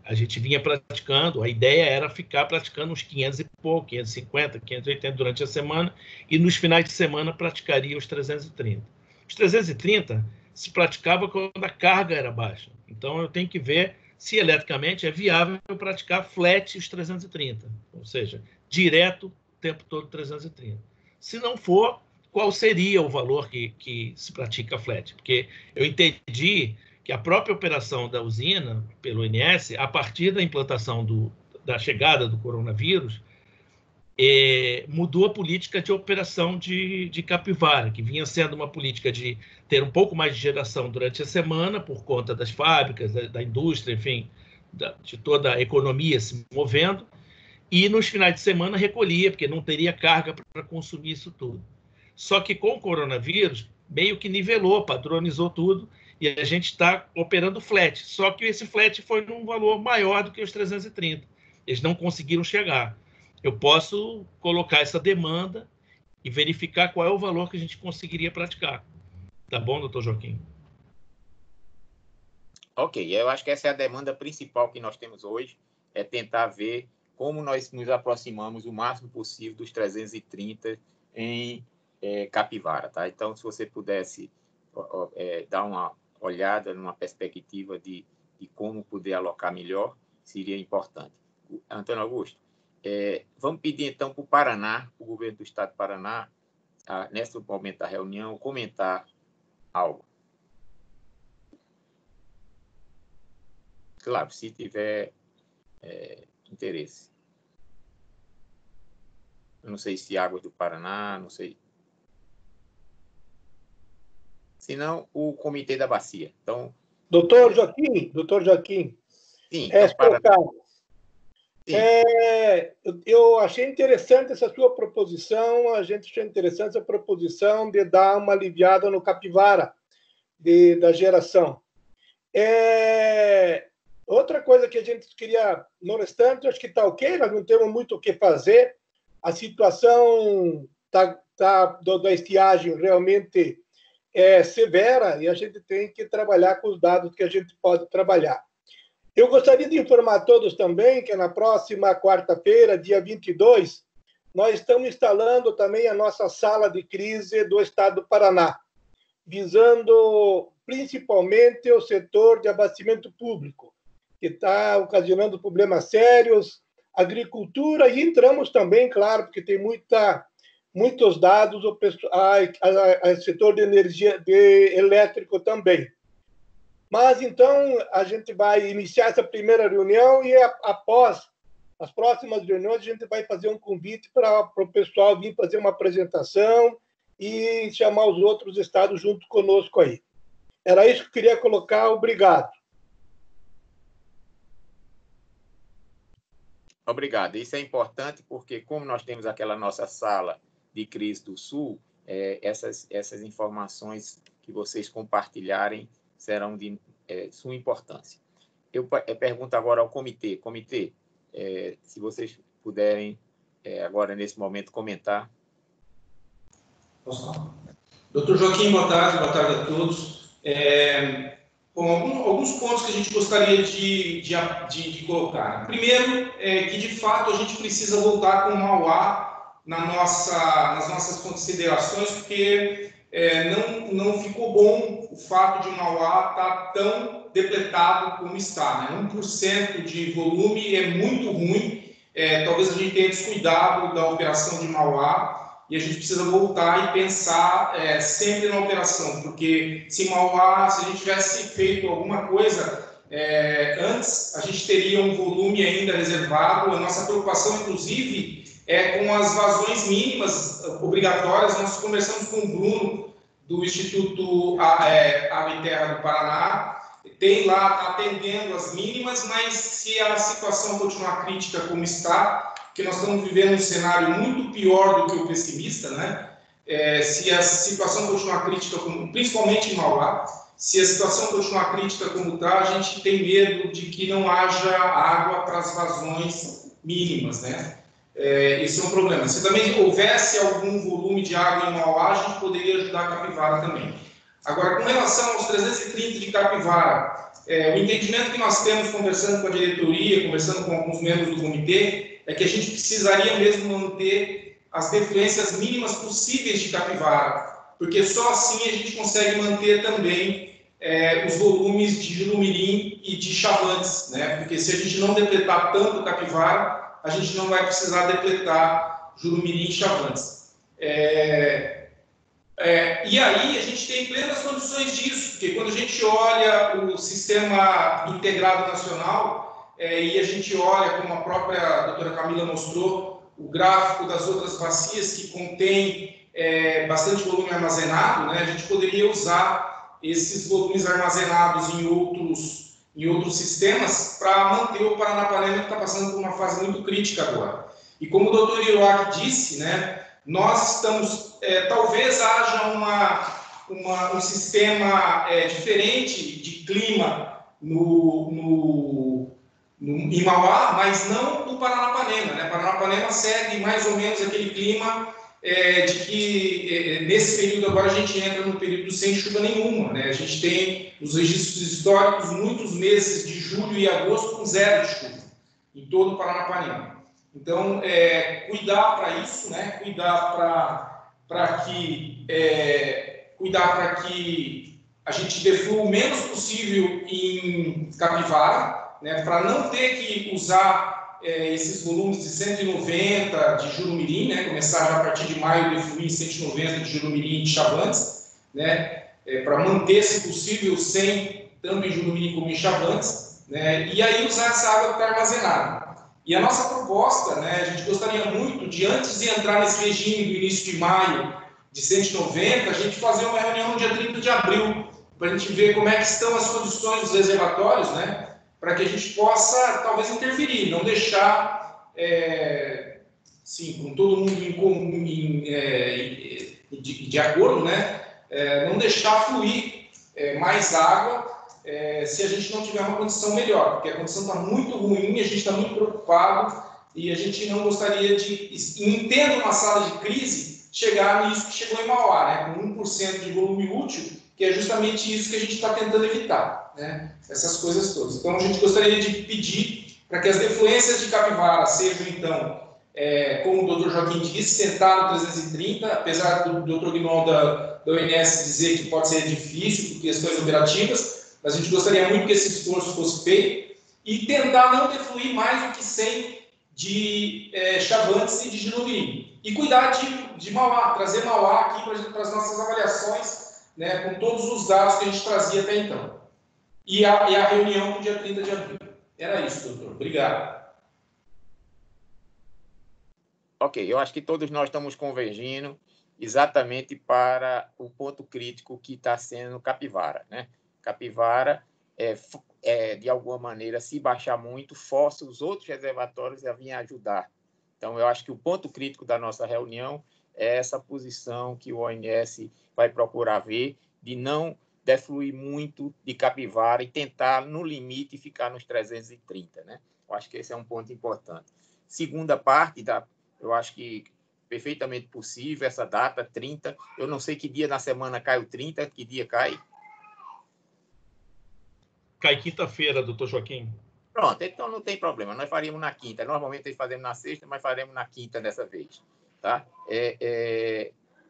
a gente vinha praticando, a ideia era ficar praticando uns 500 e pouco, 550, 580 durante a semana, e nos finais de semana praticaria os 330. Os 330 se praticava quando a carga era baixa. Então, eu tenho que ver se eletricamente é viável praticar flat os 330, ou seja, direto o tempo todo 330. Se não for, qual seria o valor que se pratica flat? Porque eu entendi que a própria operação da usina, pelo ONS, a partir da implantação da chegada do coronavírus, mudou a política de operação de Capivara, que vinha sendo uma política de ter um pouco mais de geração durante a semana, por conta das fábricas, da indústria, enfim, de toda a economia se movendo, e nos finais de semana recolhia, porque não teria carga para consumir isso tudo. Só que com o coronavírus, meio que nivelou, padronizou tudo, e a gente está operando flat. Só que esse flat foi num valor maior do que os 330. Eles não conseguiram chegar. Eu posso colocar essa demanda e verificar qual é o valor que a gente conseguiria praticar. Tá bom, doutor Joaquim? Ok, eu acho que essa é a demanda principal que nós temos hoje, é tentar ver como nós nos aproximamos o máximo possível dos 330 em Capivara, tá? Então, se você pudesse dar uma olhada numa perspectiva de como poder alocar melhor, seria importante. Antônio Augusto, vamos pedir, então, para o Paraná, o governo do Estado do Paraná, nesse momento da reunião, comentar algo. Claro, se tiver interesse. Eu não sei se Águas do Paraná, não sei. Se não, o Comitê da Bacia. Então, doutor Joaquim. Sim, eu achei interessante essa sua proposição, a gente achou interessante essa proposição de dar uma aliviada no Capivara da geração. Outra coisa que a gente queria, no restante, acho que está ok, nós não temos muito o que fazer, a situação da estiagem realmente é severa e a gente tem que trabalhar com os dados que a gente pode trabalhar. Eu gostaria de informar a todos também que na próxima quarta-feira, dia 22, nós estamos instalando também a nossa sala de crise do Estado do Paraná, visando principalmente o setor de abastecimento público, que está ocasionando problemas sérios, agricultura, e entramos também, claro, porque tem muitos dados, o setor de energia elétrico também. Mas, então, a gente vai iniciar essa primeira reunião e, após as próximas reuniões, a gente vai fazer um convite para o pessoal vir fazer uma apresentação e chamar os outros estados junto conosco aí. Era isso que eu queria colocar. Obrigado. Obrigado. Isso é importante porque, como nós temos aquela nossa sala de crise do Sul, essas informações que vocês compartilharem serão de suma importância. Eu pergunto agora ao comitê. Comitê, se vocês puderem, agora, nesse momento, comentar. Doutor Joaquim, boa tarde a todos. Alguns pontos que a gente gostaria de colocar. Primeiro, que, de fato, a gente precisa voltar com o Mauá nas nossas considerações, porque não ficou bom o fato de Mauá estar tão depletado como está. Né? 1% de volume é muito ruim. Talvez a gente tenha descuidado da operação de Mauá e a gente precisa voltar e pensar sempre na operação, porque se a gente tivesse feito alguma coisa Antes, a gente teria um volume ainda reservado. A nossa preocupação, inclusive, é com as vazões mínimas obrigatórias. Nós conversamos com o Bruno, do Instituto Água e Terra do Paraná. Tem lá, está atendendo as mínimas, mas se a situação continuar crítica como está, porque nós estamos vivendo um cenário muito pior do que o pessimista, né? Se a situação continuar crítica, principalmente em Mauá, se a situação continuar crítica como está, a gente tem medo de que não haja água para as vazões mínimas, né? Esse é um problema. Se também houvesse algum volume de água em Mauá, a gente poderia ajudar a Capivara também. Agora, com relação aos 330 de Capivara, o entendimento que nós temos conversando com a diretoria, conversando com alguns membros do comitê, é que a gente precisaria mesmo manter as defluências mínimas possíveis de Capivara, porque só assim a gente consegue manter também os volumes de Jurumirim e de Chavantes, né? Porque se a gente não depletar tanto Capivara, a gente não vai precisar depletar Jurumirim e Chavantes. E aí a gente tem plenas condições disso, porque quando a gente olha o Sistema Integrado Nacional e a gente olha, como a própria doutora Camila mostrou, o gráfico das outras bacias que contém bastante volume armazenado, né, a gente poderia usar esses volumes armazenados em outros sistemas para manter o Paranapanema, que está passando por uma fase muito crítica agora. E como o doutor Iroaki disse, né, nós estamos, talvez haja um sistema diferente de clima em Mauá, mas não no Paranapanema, né? Paranapanema segue mais ou menos aquele clima de que nesse período agora a gente entra no período sem chuva nenhuma, né? A gente tem nos registros históricos muitos meses de julho e agosto com zero de chuva em todo o Paranapanema. Então, cuidar para isso, né? Cuidar para que a gente deflua o menos possível em Capivara, né? Para não ter que usar esses volumes de 190 de Jurumirim, né? Começar já a partir de maio defluir 190 de Jurumirim e Chavantes, né? Para manter, se possível, 100 tanto em Jurumirim como em Chavantes, né? E aí usar essa água que está armazenada. E a nossa proposta, né, a gente gostaria muito de, antes de entrar nesse regime do início de maio de 190, a gente fazer uma reunião no dia 30 de abril, para a gente ver como é que estão as condições dos reservatórios, né, para que a gente possa, talvez, interferir, não deixar, sim, com todo mundo de acordo, né, não deixar fluir mais água, se a gente não tiver uma condição melhor, porque a condição está muito ruim, a gente está muito preocupado e a gente não gostaria de, entendo uma sala de crise, chegar nisso que chegou em Mauá, né, com 1% de volume útil, que é justamente isso que a gente está tentando evitar, né, essas coisas todas. Então, a gente gostaria de pedir para que as defluências de Capivara sejam, então, como o doutor Joaquim disse, sentar no 330, apesar do doutor Guinon da ONS dizer que pode ser difícil por questões operativas, mas a gente gostaria muito que esse esforço fosse feito e tentar não defluir mais do que 100 de Chavantes e de Jurumirim. E cuidar de Mauá, trazer Mauá aqui para as nossas avaliações, né, com todos os dados que a gente trazia até então. E a reunião no dia 30 de abril. Era isso, doutor. Obrigado. Ok, eu acho que todos nós estamos convergindo exatamente para o ponto crítico que está sendo Capivara, né? Capivara, de alguma maneira, se baixar muito, força os outros reservatórios a vir ajudar. Então, eu acho que o ponto crítico da nossa reunião é essa posição que o ONS vai procurar ver, de não defluir muito de Capivara e tentar, no limite, ficar nos 330, né? Eu acho que esse é um ponto importante. Segunda parte, eu acho que perfeitamente possível essa data, 30. Eu não sei que dia na semana cai o 30, que dia cai? Cai quinta-feira, doutor Joaquim. Pronto, então não tem problema. Nós faríamos na quinta. Normalmente nós fazemos na sexta, mas faremos na quinta dessa vez. Tá?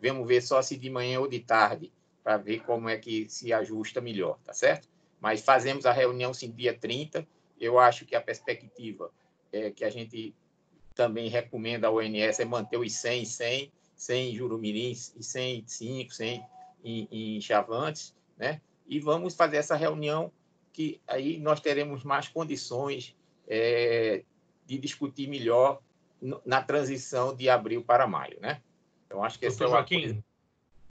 Vamos ver só se de manhã ou de tarde, para ver como é que se ajusta melhor, tá certo? Mas fazemos a reunião, sim, dia 30. Eu acho que a perspectiva que a gente também recomenda ao ONS é manter os 100 em Jurumirim e 105, 100 em Chavantes, né? E vamos fazer essa reunião que aí nós teremos mais condições de discutir melhor na transição de abril para maio, né? Então, acho que essa é uma coisa...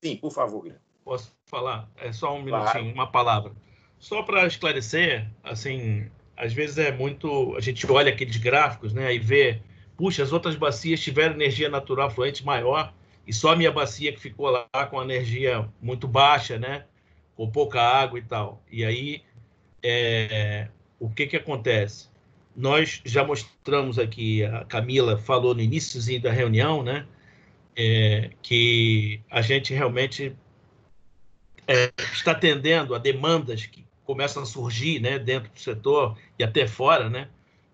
Sim, por favor, Guilherme. Posso falar? É só um minutinho, uma palavra. Só para esclarecer, assim, às vezes a gente olha aqueles gráficos, né, e vê, puxa, as outras bacias tiveram energia natural fluente maior e só a minha bacia que ficou lá com energia muito baixa, né, com pouca água e tal. E aí, o que acontece? Nós já mostramos aqui, a Camila falou no iníciozinho da reunião, né, que a gente realmente está atendendo a demandas que começam a surgir, né, dentro do setor e até fora, né?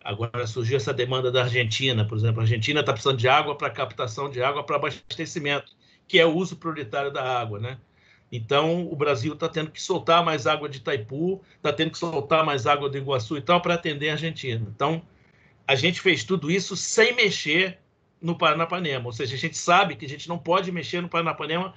Agora surgiu essa demanda da Argentina, por exemplo. A Argentina está precisando de água para captação de água para abastecimento, que é o uso prioritário da água, né? Então, o Brasil está tendo que soltar mais água de Itaipu, está tendo que soltar mais água do Iguaçu e tal para atender a Argentina. Então, a gente fez tudo isso sem mexer no Paranapanema, ou seja, a gente sabe que a gente não pode mexer no Paranapanema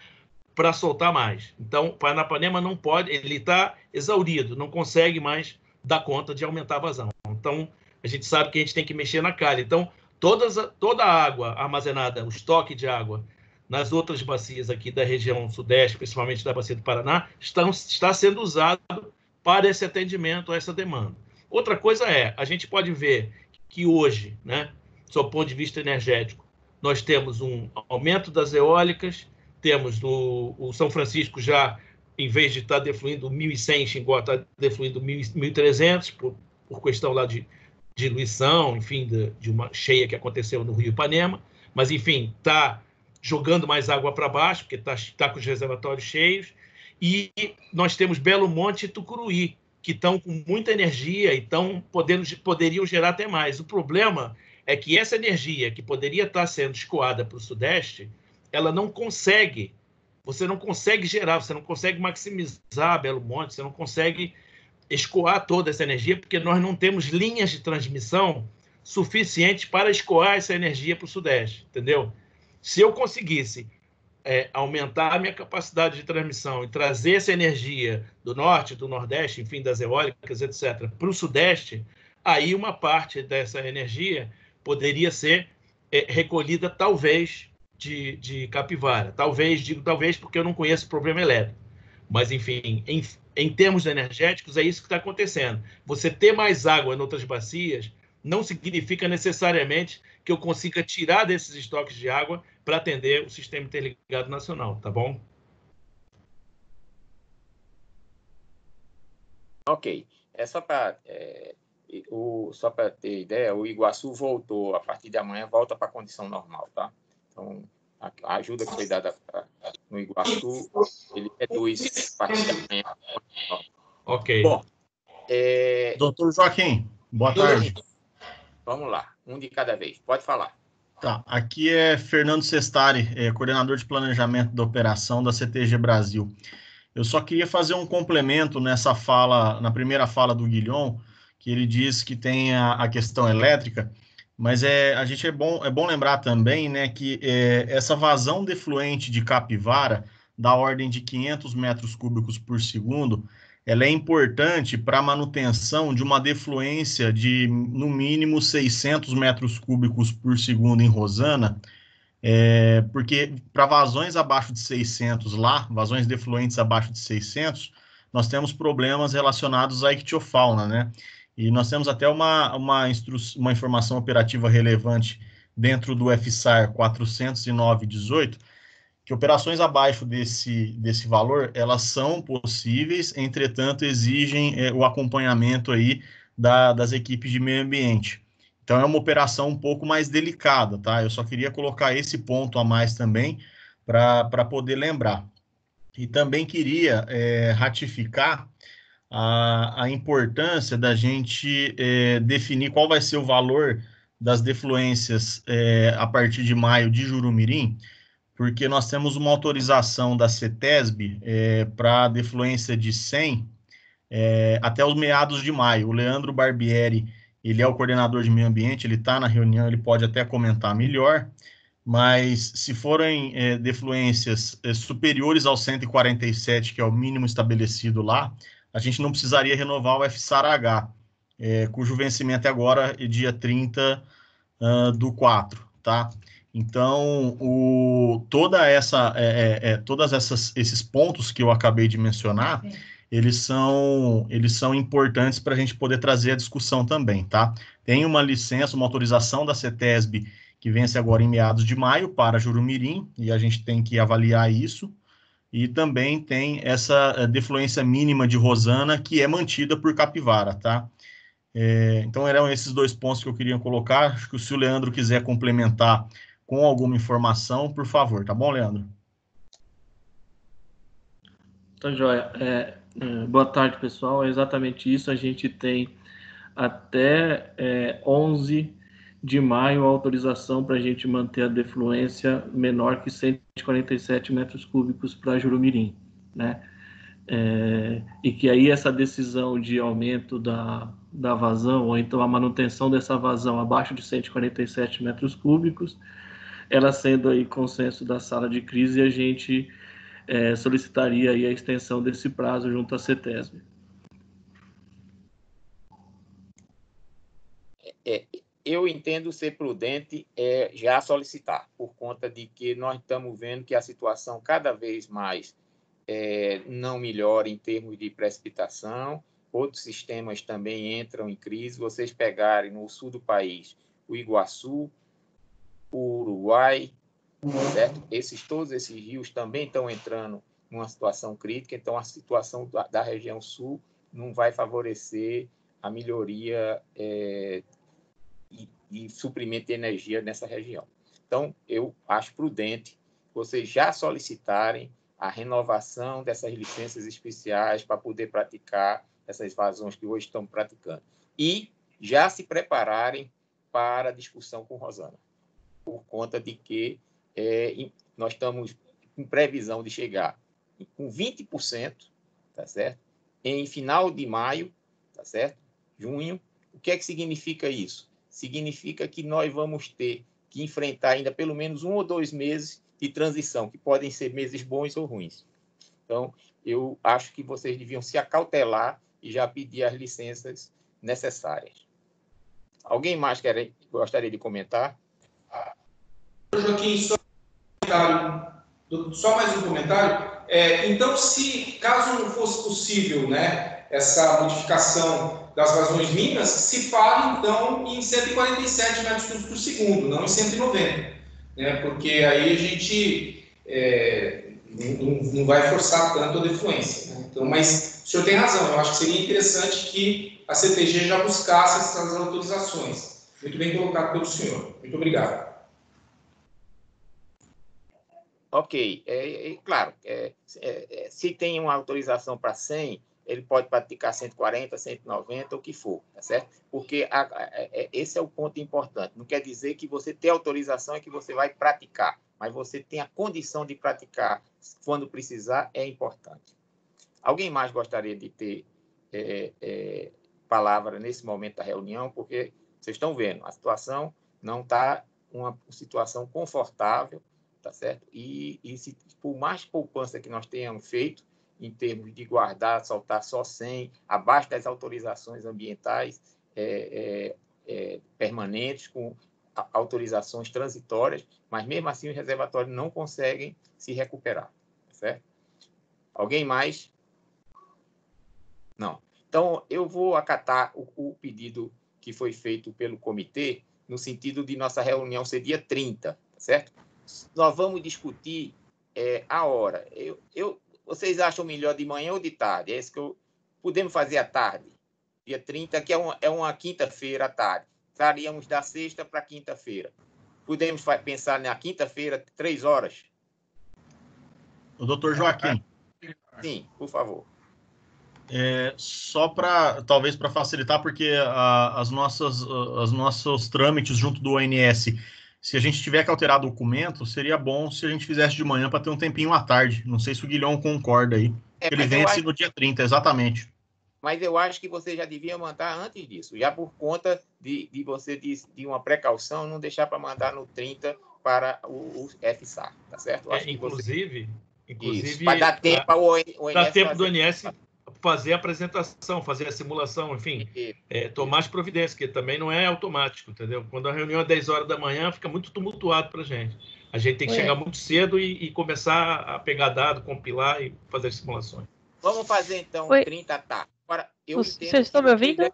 para soltar mais. Então, o Paranapanema não pode, ele está exaurido, não consegue mais dar conta de aumentar a vazão. Então, a gente sabe que a gente tem que mexer na calha. Então, toda a água armazenada, o estoque de água nas outras bacias aqui da região sudeste, principalmente da bacia do Paraná, está sendo usado para esse atendimento a essa demanda. Outra coisa a gente pode ver que hoje, né, sob o ponto de vista energético, nós temos um aumento das eólicas, temos o São Francisco já, em vez de estar defluindo 1.100 em Xingó, está defluindo 1.300 por questão lá de diluição, enfim, de uma cheia que aconteceu no Rio Ipanema, mas, enfim, está jogando mais água para baixo, porque está com os reservatórios cheios, e nós temos Belo Monte e Tucuruí, que estão com muita energia e poderiam gerar até mais. O problema é que essa energia que poderia estar sendo escoada para o Sudeste, ela não consegue, você não consegue gerar, você não consegue maximizar Belo Monte, você não consegue escoar toda essa energia, porque nós não temos linhas de transmissão suficientes para escoar essa energia para o Sudeste, entendeu? Se eu conseguisse aumentar a minha capacidade de transmissão e trazer essa energia do Norte, do Nordeste, enfim, das eólicas, etc., para o Sudeste, aí uma parte dessa energia poderia ser recolhida, talvez, de Capivara. Digo talvez porque eu não conheço o problema elétrico. Mas, enfim, em termos energéticos, é isso que está acontecendo. Você ter mais água em outras bacias não significa necessariamente que eu consiga tirar desses estoques de água para atender o Sistema Interligado Nacional, tá bom? Ok. Só para ter ideia, o Iguaçu voltou, a partir de amanhã, volta para a condição normal, tá? Então, a ajuda que foi dada no Iguaçu, ele reduz a partir da manhã. Ok. Bom, Doutor Joaquim, boa tarde. Vamos lá, um de cada vez. Pode falar. Tá, aqui é Fernando Sestari, coordenador de planejamento da operação da CTG Brasil. Eu só queria fazer um complemento nessa fala, na primeira fala do Guilhom, que ele diz que tem a questão elétrica, mas é bom lembrar também, né, que essa vazão defluente de Capivara, da ordem de 500 metros cúbicos por segundo, ela é importante para a manutenção de uma defluência de, no mínimo, 600 metros cúbicos por segundo em Rosana, porque para vazões abaixo de 600 lá, vazões defluentes abaixo de 600, nós temos problemas relacionados à ictiofauna, né? E nós temos até uma informação operativa relevante dentro do FSAR 409/18, que operações abaixo desse valor, elas são possíveis, entretanto, exigem o acompanhamento aí das equipes de meio ambiente. Então, é uma operação um pouco mais delicada, tá? Eu só queria colocar esse ponto a mais também, para poder lembrar. E também queria ratificar a importância da gente definir qual vai ser o valor das defluências a partir de maio de Jurumirim, porque nós temos uma autorização da CETESB para defluência de 100 até os meados de maio. O Leandro Barbieri, ele é o coordenador de meio ambiente, ele está na reunião, ele pode até comentar melhor, mas se forem defluências superiores aos 147, que é o mínimo estabelecido lá, a gente não precisaria renovar o FSAR-H, cujo vencimento é agora dia 30 do 4, tá? Então, todas esses pontos que eu acabei de mencionar, eles são importantes para a gente poder trazer a discussão também, tá? Tem uma licença, uma autorização da CETESB que vence agora em meados de maio para Jurumirim, e a gente tem que avaliar isso. E também tem essa defluência mínima de Rosana, que é mantida por Capivara, tá? Então, eram esses 2 pontos que eu queria colocar. Acho que se o Leandro quiser complementar com alguma informação, por favor. Tá bom, Leandro? Tá joia. Boa tarde, pessoal. É exatamente isso. A gente tem até 11 de maio a autorização para a gente manter a defluência menor que 147 metros cúbicos para Jurumirim, né? E que aí essa decisão de aumento da vazão, ou então a manutenção dessa vazão abaixo de 147 metros cúbicos, ela sendo aí consenso da sala de crise, a gente solicitaria aí a extensão desse prazo junto à CETESB. Eu entendo ser prudente já solicitar, por conta de que nós estamos vendo que a situação cada vez mais não melhora em termos de precipitação, outros sistemas também entram em crise. Vocês pegarem no sul do país o Iguaçu, o Uruguai, certo? Todos esses rios também estão entrando numa situação crítica, então a situação da região sul não vai favorecer a melhoria e suprimento de energia nessa região. Então, eu acho prudente vocês já solicitarem a renovação dessas licenças especiais para poder praticar essas vazões que hoje estão praticando. E já se prepararem para a discussão com Rosana, por conta de que nós estamos com previsão de chegar com 20%, tá certo? Em final de maio, tá certo? Junho. O que é que significa isso? Significa que nós vamos ter que enfrentar ainda pelo menos 1 ou 2 meses de transição, que podem ser meses bons ou ruins. Então, eu acho que vocês deviam se acautelar e já pedir as licenças necessárias. Alguém mais gostaria de comentar? Joaquim, só mais um comentário. Então, caso não fosse possível, né, essa modificação das vazões mínimas, se fala, então, em 147 metros cúbicos por segundo, não em 190, né, porque aí a gente não vai forçar tanto a defluência, né? Então, mas o senhor tem razão, eu acho que seria interessante que a CTG já buscasse essas autorizações. Muito bem colocado pelo senhor. Muito obrigado. Ok, claro, se tem uma autorização para 100, ele pode praticar 140, 190, o que for, tá certo? Porque esse é o ponto importante. Não quer dizer que você tem autorização e que você vai praticar, mas você tem a condição de praticar quando precisar, é importante. Alguém mais gostaria de ter palavra nesse momento da reunião? Porque vocês estão vendo, a situação não está uma situação confortável, tá certo? E por mais poupança que nós tenhamos feito, em termos de guardar, soltar só 100, abaixo das autorizações ambientais permanentes, com autorizações transitórias, mas mesmo assim os reservatórios não conseguem se recuperar, certo? Alguém mais? Não. Então, eu vou acatar o pedido que foi feito pelo comitê, no sentido de nossa reunião ser dia 30, certo? Nós vamos discutir a hora. Vocês acham melhor de manhã ou de tarde? É isso que podemos fazer à tarde. Dia 30, que é uma quinta-feira à tarde. Estaríamos da sexta para quinta-feira. Podemos pensar na quinta-feira, 3 horas? O doutor Joaquim. Sim, por favor. Só talvez para facilitar, porque os nossos trâmites junto do ONS, se a gente tiver que alterar documento, seria bom se a gente fizesse de manhã para ter um tempinho à tarde. Não sei se o Guilhom concorda aí. Ele vence no dia 30, exatamente. Mas eu acho que você já devia mandar antes disso, já por conta de você de uma precaução, não deixar para mandar no 30 para o FSAR, tá certo? Inclusive vai dar tempo ao ONS. Dá tempo do ONS fazer a apresentação, fazer a simulação, enfim, tomar as providências, que também não é automático, entendeu? Quando a reunião é 10 horas da manhã, fica muito tumultuado para a gente. A gente tem que chegar muito cedo e começar a pegar dado, compilar e fazer as simulações. Vamos fazer, então, 30 tá. Agora, Vocês estão me ouvindo?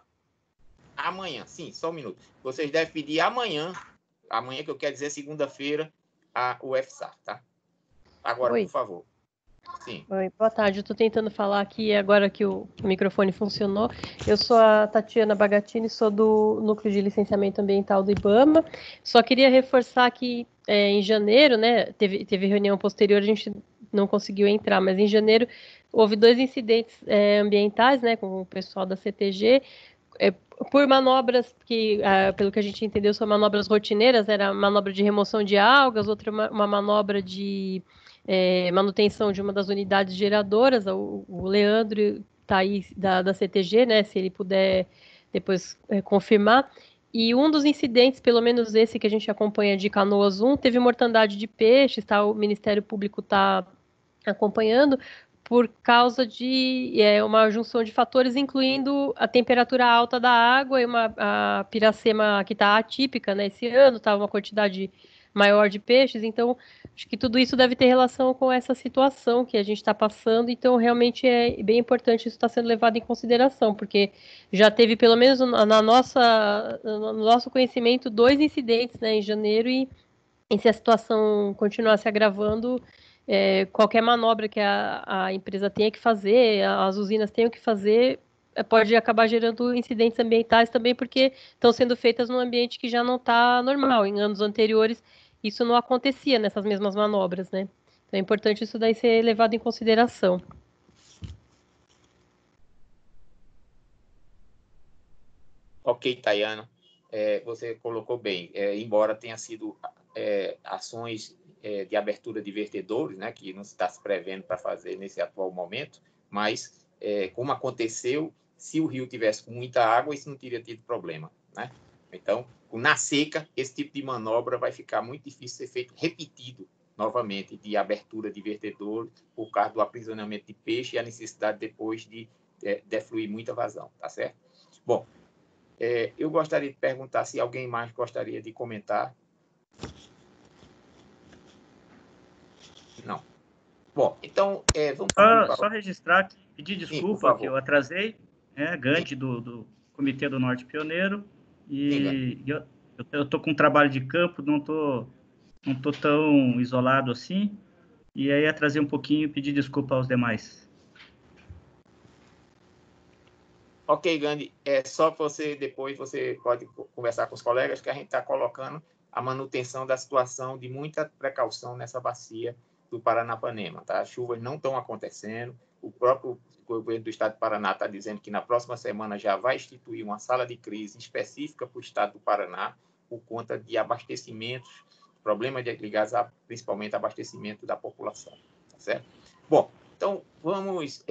Amanhã, sim, só um minuto. Vocês devem pedir amanhã que eu quero dizer segunda-feira, a UFSAR, tá? Agora, por favor. Sim. Oi, boa tarde. Eu estou tentando falar aqui agora que o microfone funcionou. Eu sou a Tatiana Bagatini, sou do Núcleo de Licenciamento Ambiental do IBAMA. Só queria reforçar que em janeiro, né, teve reunião posterior, a gente não conseguiu entrar, mas em janeiro houve 2 incidentes ambientais, né, com o pessoal da CTG, por manobras que, pelo que a gente entendeu, são manobras rotineiras. Era manobra de remoção de algas, outra uma manobra de manutenção de uma das unidades geradoras. O Leandro está aí da CTG, né, se ele puder depois confirmar. E um dos incidentes, pelo menos esse que a gente acompanha de Canoas 1, teve mortandade de peixes, tá? O Ministério Público está acompanhando por causa de uma junção de fatores, incluindo a temperatura alta da água e a piracema que está atípica, né, esse ano, está uma quantidade maior de peixes. Então, acho que tudo isso deve ter relação com essa situação que a gente está passando. Então, realmente é bem importante isso estar sendo levado em consideração, porque já teve, pelo menos no nosso conhecimento, 2 incidentes, né, em janeiro, e se a situação continuar se agravando, qualquer manobra que a empresa tenha que fazer, as usinas tenham que fazer, pode acabar gerando incidentes ambientais também, porque estão sendo feitas num ambiente que já não está normal. Em anos anteriores, isso não acontecia nessas mesmas manobras, né? Então é importante isso daí ser levado em consideração. Ok, Tayana, você colocou bem. Embora tenha sido ações de abertura de vertedouros, né, que não se está se prevendo para fazer nesse atual momento, mas como aconteceu, se o rio tivesse com muita água, isso não teria tido problema, né? Então, na seca, esse tipo de manobra vai ficar muito difícil ser feito repetido novamente, de abertura de vertedor, por causa do aprisionamento de peixe e a necessidade depois de defluir muita vazão, tá certo? Bom, eu gostaria de perguntar se alguém mais gostaria de comentar. Não. Bom, então, vamos... Só registrar, pedir desculpa que eu atrasei, Gante do Comitê do Norte Pioneiro, e eu estou com trabalho de campo, não tô tão isolado assim, e aí atrasei um pouquinho e pedir desculpa aos demais. Ok, Gandhi, só você depois você pode conversar com os colegas que a gente está colocando a manutenção da situação de muita precaução nessa bacia do Paranapanema, tá? As chuvas não estão acontecendo, o próprio governo do estado do Paraná está dizendo que na próxima semana já vai instituir uma sala de crise específica para o estado do Paraná por conta de abastecimentos, problemas ligados principalmente ao abastecimento da população, tá certo? Bom, então vamos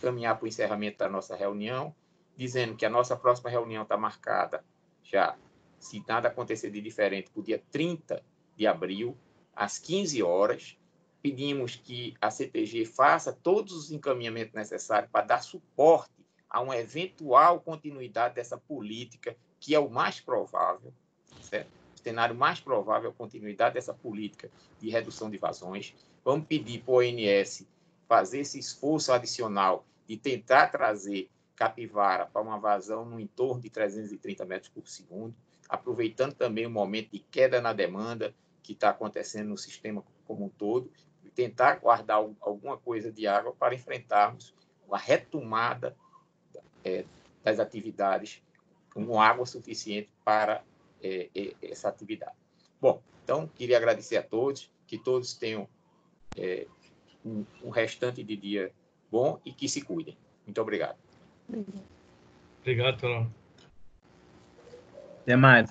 caminhar para o encerramento da nossa reunião, dizendo que a nossa próxima reunião está marcada já, se nada acontecer de diferente, para o dia 30 de abril, às 15 horas. Pedimos que a CTG faça todos os encaminhamentos necessários para dar suporte a uma eventual continuidade dessa política, que é o mais provável, certo? O cenário mais provável é a continuidade dessa política de redução de vazões. Vamos pedir para o ONS fazer esse esforço adicional de tentar trazer capivara para uma vazão no entorno de 330 metros por segundo, aproveitando também o momento de queda na demanda que está acontecendo no sistema como um todo, e tentar guardar alguma coisa de água para enfrentarmos a retomada das atividades com água suficiente para essa atividade. Bom, então, queria agradecer a todos, que todos tenham um restante de dia bom e que se cuidem. Muito obrigado. Obrigado, Torão. Até mais.